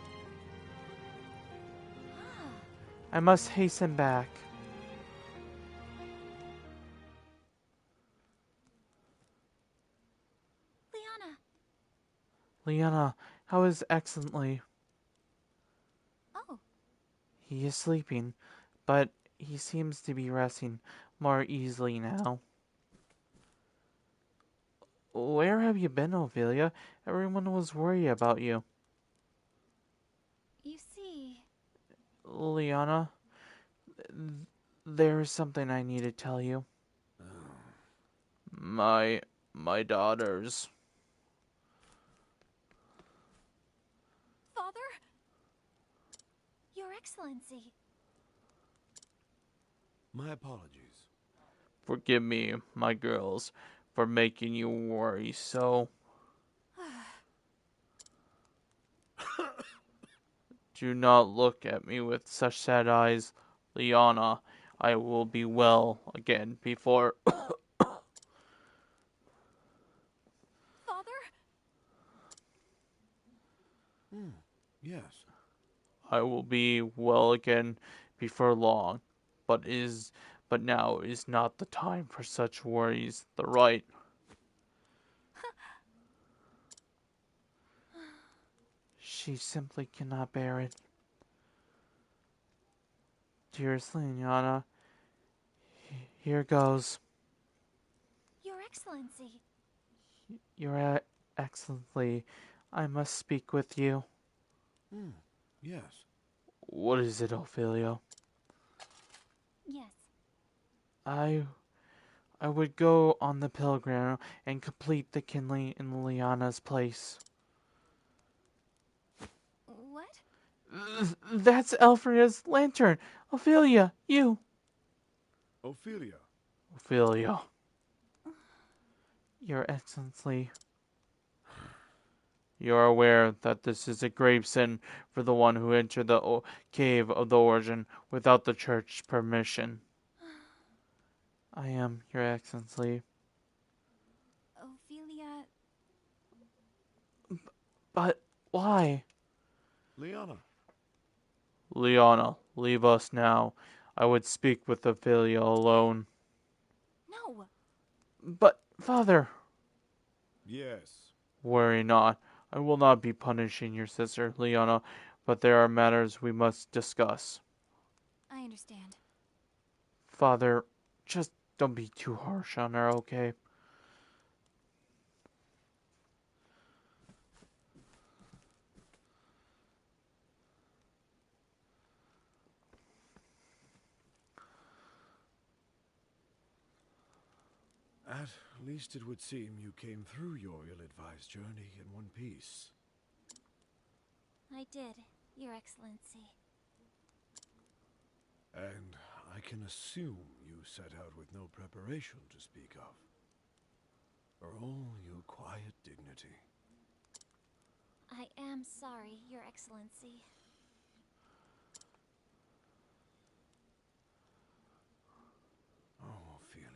I must hasten back. Liana. Liana, how is excellently? He is sleeping, but he seems to be resting more easily now. Where have you been, Ophelia? Everyone was worried about you. You see... Liana, there is something I need to tell you. My daughters. Father? Your Excellency. My apologies. Forgive me, my girls, for making you worry so. Do not look at me with such sad eyes, Liana. I will be well again before. Father? Yes. I will be well again before long, but now is not the time for such worries. The right. She simply cannot bear it. Dearest Liana, here goes. Your Excellency. Your Excellency, I must speak with you. Yes. What is it, Ophelia? Yes. I would go on the pilgrim and complete the kindling in Liana's place. What? That's Elfrida's lantern. Ophelia, you. Ophelia. Ophelia. Your Excellency, you are aware that this is a grave sin for the one who entered the cave of the origin without the church's permission. I am, Your Excellency. Ophelia... But why? Liana. Liana, leave us now. I would speak with Ophelia alone. No! But, Father... Yes. Worry not. I will not be punishing your sister, Liana, but there are matters we must discuss. I understand. Father, just don't be too harsh on her, okay? At least it would seem you came through your ill-advised journey in one piece. I did, Your Excellency. And I can assume you set out with no preparation to speak of. For all your quiet dignity. I am sorry, Your Excellency. Oh, Ophelia.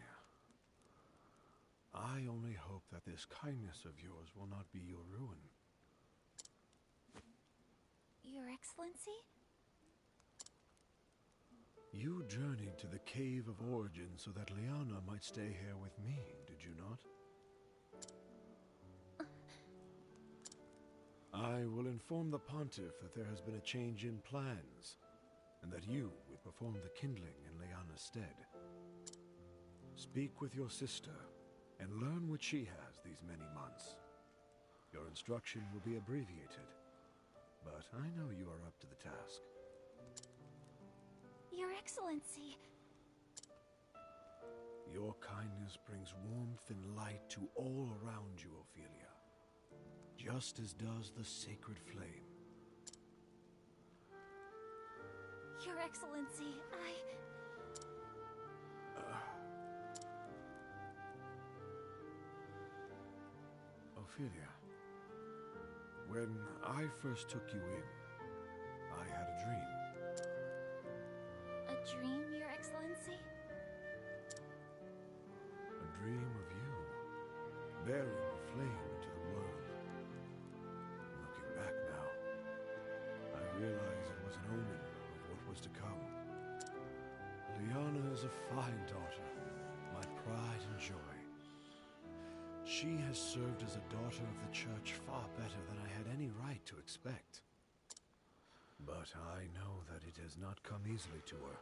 I only hope that this kindness of yours will not be your ruin. Your Excellency? You journeyed to the Cave of Origin so that Liana might stay here with me, did you not? I will inform the Pontiff that there has been a change in plans, and that you will perform the kindling in Liana's stead. Speak with your sister, and learn what she has these many months. Your instruction will be abbreviated, but I know you are up to the task. Your Excellency! Your kindness brings warmth and light to all around you, Ophelia. Just as does the sacred flame. Your Excellency, Ophelia, when I first took you in, I had a dream. A dream, Your Excellency? A dream of you, bearing the flame into the world. Looking back now, I realize it was an omen of what was to come. Liana is a fine daughter, my pride and joy. She has served as a daughter of the Church far better than I had any right to expect. But I know that it has not come easily to her.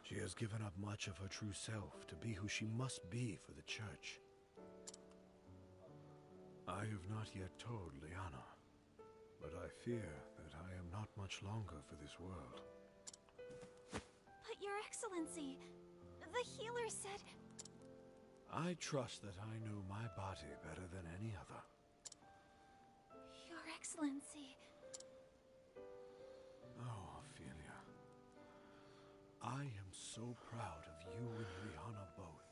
She has given up much of her true self to be who she must be for the Church. I have not yet told Liana, but I fear that I am not much longer for this world. But Your Excellency, the healer said... I trust that I know my body better than any other. Your Excellency... Oh, Ophelia. I am so proud of you and Liana both.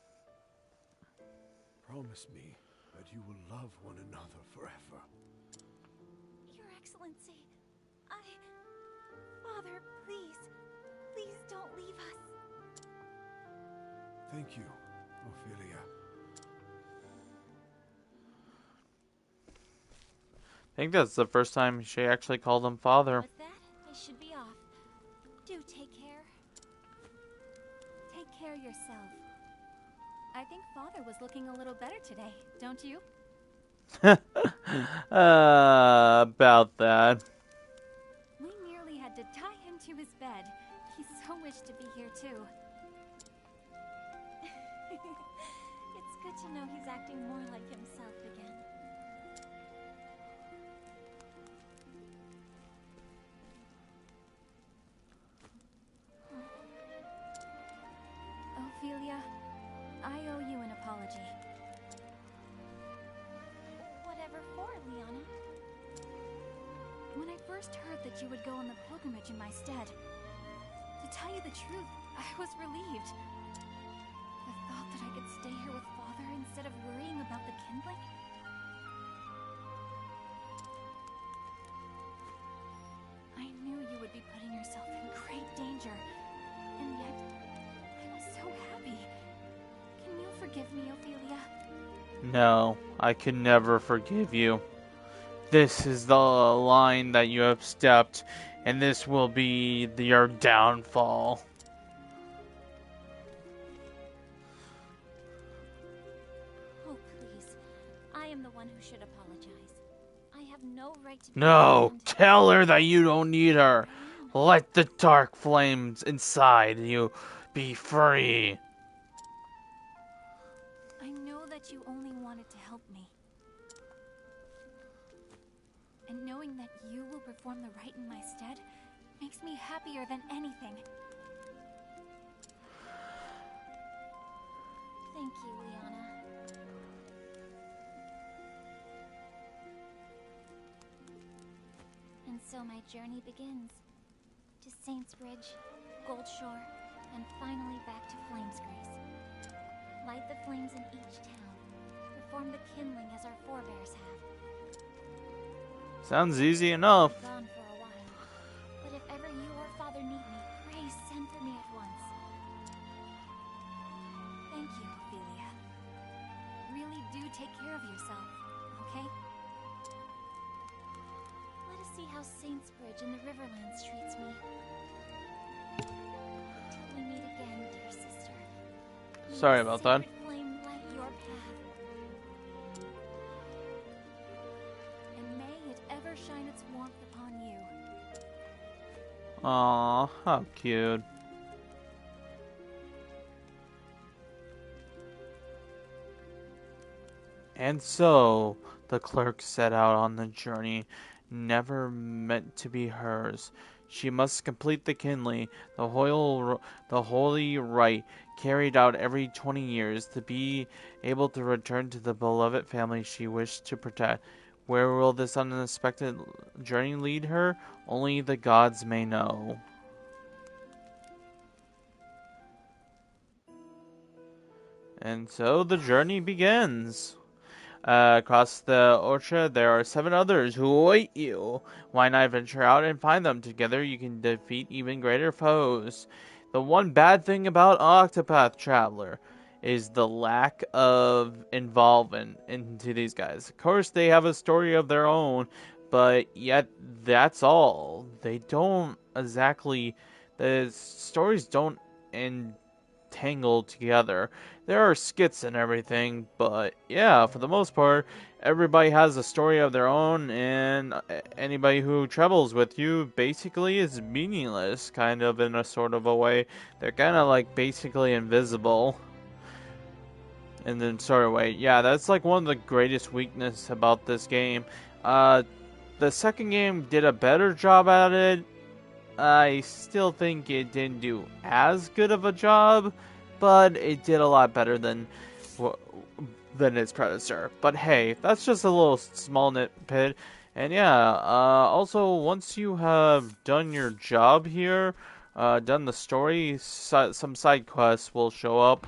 Promise me that you will love one another forever. Your Excellency, Father, please. Please don't leave us. Thank you, Ophelia. I think that's the first time she actually called him father. With that, I should be off. Do take care. Take care yourself. I think Father was looking a little better today, don't you? About that. We nearly had to tie him to his bed. He so wished to be here too. It's good to know he's acting more like himself again. Ophelia, I owe you an apology. Whatever for, Liana? When I first heard that you would go on the pilgrimage in my stead, to tell you the truth, I was relieved. The thought that I could stay here with Father instead of worrying about the kindling? I knew you would be putting yourself in great danger, and yet I was so happy. Can you forgive me, Ophelia? No, I can never forgive you. This is the line that you have stepped, and this will be your downfall. Oh, please. I am the one who should apologize. I have no right to be No, condemned. tell her that you don't need her. Let the dark flames inside you be free. I know that you only wanted to help me. And knowing that you will perform the rite in my stead makes me happier than anything. Thank you, Liana. And so my journey begins. To Saints Bridge, Goldshore, and finally back to Flamesgrace. Light the flames in each town. Perform the kindling as our forebears have. Sounds easy enough. I'll be gone for a while, but if ever you or Father need me, pray send for me at once. Thank you, Ophelia. Really do take care of yourself, okay? Let us see how Saints Bridge and the Riverlands treats me. Till we meet again, dear sister. May Sorry the about that. sacred flame light your path. And may it ever shine its warmth upon you. Aw, how cute. And so, the clerk set out on the journey never meant to be hers. She must complete the kindling, the holy rite carried out every 20 years, to be able to return to the beloved family she wished to protect. Where will this unexpected journey lead her? Only the gods may know. And so the journey begins. Across the orchard, there are 7 others who await you. Why not venture out and find them? Together you can defeat even greater foes. The one bad thing about Octopath Traveler is the lack of involvement into these guys. Of course, they have a story of their own, but yet that's all. They don't exactly... The stories don't end tangled together. There are skits and everything, but yeah, for the most part, everybody has a story of their own, and anybody who travels with you basically is meaningless, kind of in a sort of a way. They're kind of like basically invisible in the sort of way. Yeah, that's like one of the greatest weaknesses about this game. The second game did a better job at it. I still think it didn't do as good of a job, but it did a lot better than its predecessor. But hey, that's just a little small nitpick. And yeah, also once you have done your job here, done the story, some side quests will show up.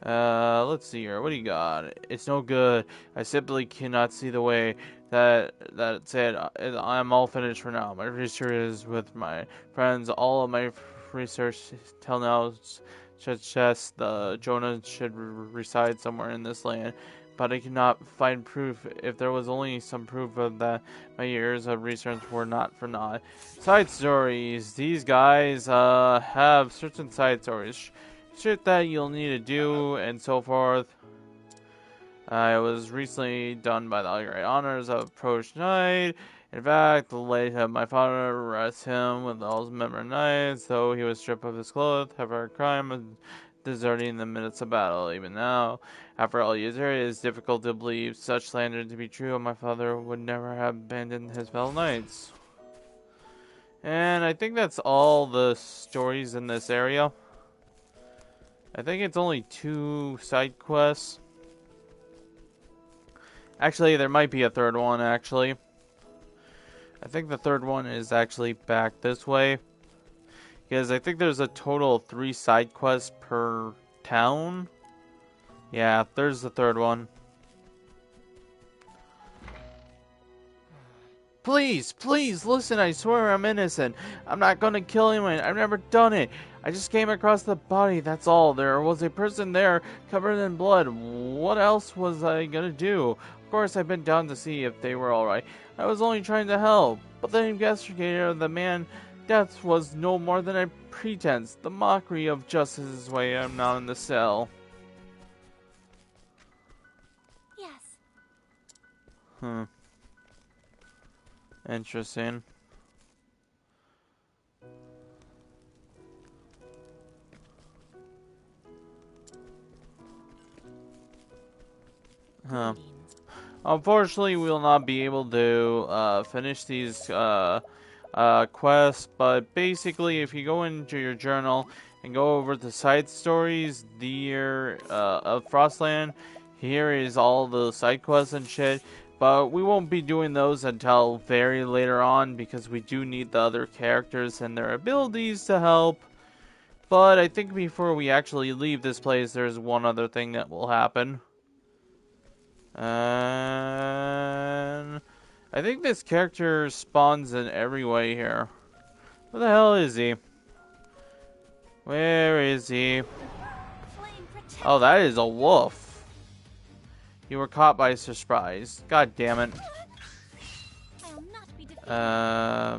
Let's see here. What do you got? It's no good. I simply cannot see the way. That said, I'm all finished for now. My research is with my friends. All of my research till now suggests the Jonah should reside somewhere in this land, but I cannot find proof. If there was only some proof of that, my years of research were not for naught. Side stories. These guys have certain side stories, shit that you'll need to do, and so forth. It was recently done by the great honors of Approach Knight. In fact, the late my father arrested him with all his member knights, though he was stripped of his clothes, for a crime of deserting in the minutes of battle. Even now, after all years, it is difficult to believe such slander to be true. My father would never have abandoned his fellow knights. And I think that's all the stories in this area. I think it's only 2 side quests. Actually, there might be a third one, actually. I think the third one is actually back this way. Because I think there's a total of 3 side quests per town. Yeah, there's the third one. Please, please, listen, I swear I'm innocent. I'm not gonna kill anyone. I've never done it. I just came across the body, that's all. There was a person there, covered in blood. What else was I gonna do? Of course, I've been down to see if they were alright. I was only trying to help. But the investigator of the man's death was no more than a pretense. The mockery of justice is why I'm not in the cell. Yes. Interesting. Unfortunately, we will not be able to finish these quests, but basically, if you go into your journal and go over the side stories, the year of Frostland, here is all the side quests and shit. But we won't be doing those until very later on because we do need the other characters and their abilities to help. But I think before we actually leave this place, there's one other thing that will happen. And I think this character spawns in every way here. Where the hell is he? Where is he? Oh, that is a wolf. You were caught by surprise. God damn it.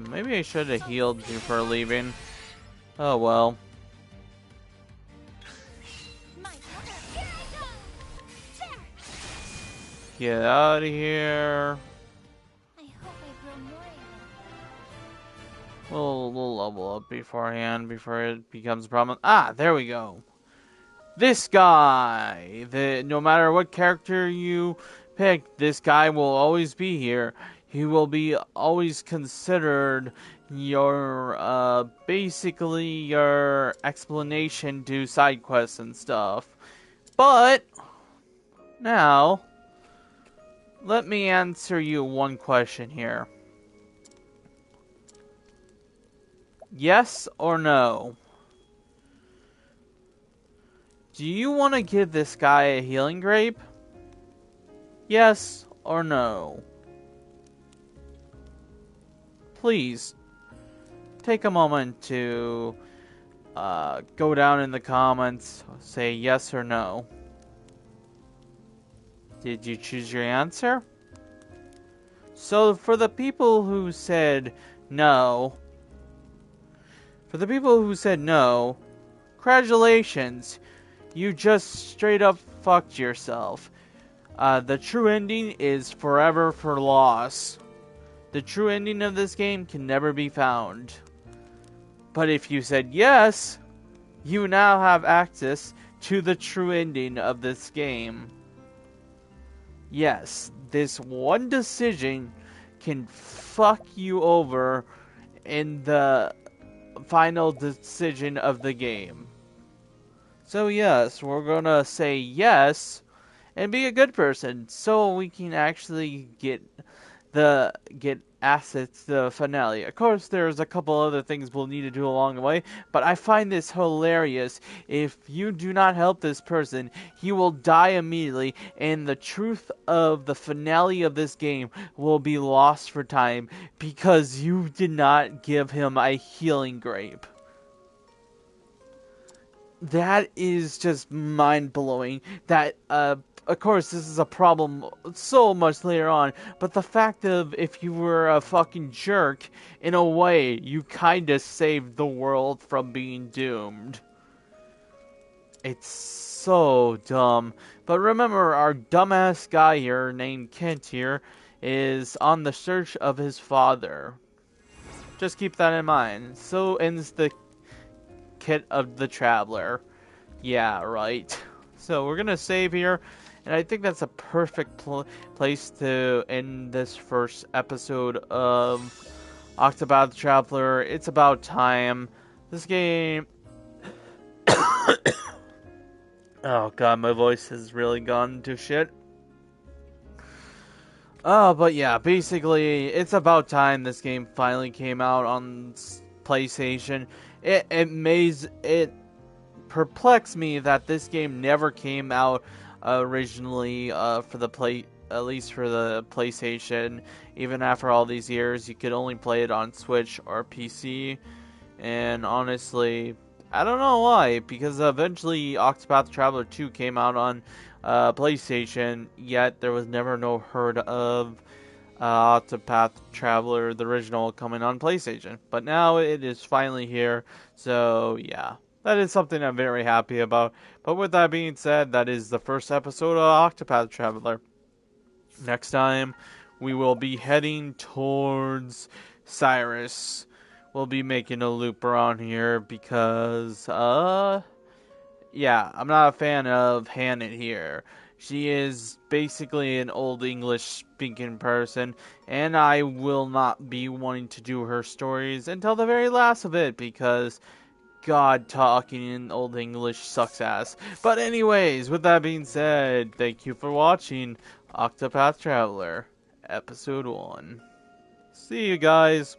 Maybe I should have healed before leaving. Oh well. Get out of here. We'll level up beforehand before it becomes a problem. Ah, there we go. This guy. No matter what character you pick, this guy will always be here. He will be always considered your, basically your explanation to side quests and stuff. But, now, let me answer you one question here. Yes or no? Do you want to give this guy a healing grape? Yes or no? Please, take a moment to go down in the comments, say yes or no. Did you choose your answer? So for the people who said no, congratulations. You just straight up fucked yourself. The true ending is forever for loss. The true ending of this game can never be found. But if you said yes, you now have access to the true ending of this game. Yes, this one decision can fuck you over in the final decision of the game. So yes, we're gonna say yes and be a good person so we can actually get assets to the finale. Of course, there's a couple other things we'll need to do along the way, but I find this hilarious. If you do not help this person, he will die immediately, and the truth of the finale of this game will be lost for time because you did not give him a healing grape. That is just mind-blowing. That, of course, this is a problem so much later on, but the fact of if you were a fucking jerk, in a way, you kinda saved the world from being doomed. It's so dumb. But remember, our dumbass guy here, named Kent here, is on the search of his father. Just keep that in mind. So ends the Kit of the Traveler. Yeah, right. So we're gonna save here, and I think that's a perfect place to end this first episode of Octopath Traveler. It's about time. This game... Oh god, my voice has really gone to shit. Oh, but yeah, basically, it's about time this game finally came out on PlayStation. It perplexed me that this game never came out originally for the at least for the PlayStation. Even after all these years, you could only play it on Switch or PC. And honestly, I don't know why, because eventually Octopath Traveler 2 came out on PlayStation, yet there was never no heard of Octopath Traveler, the original, coming on PlayStation. But now it is finally here, so yeah. That is something I'm very happy about. But with that being said, that is the first episode of Octopath Traveler. Next time, we will be heading towards Cyrus. We'll be making a loop around here because, yeah, I'm not a fan of Hannah here. She is basically an old English speaking person, and I will not be wanting to do her stories until the very last of it because God, talking in Old English sucks ass. But anyways, with that being said, thank you for watching Octopath Traveler, Episode 1. See you guys.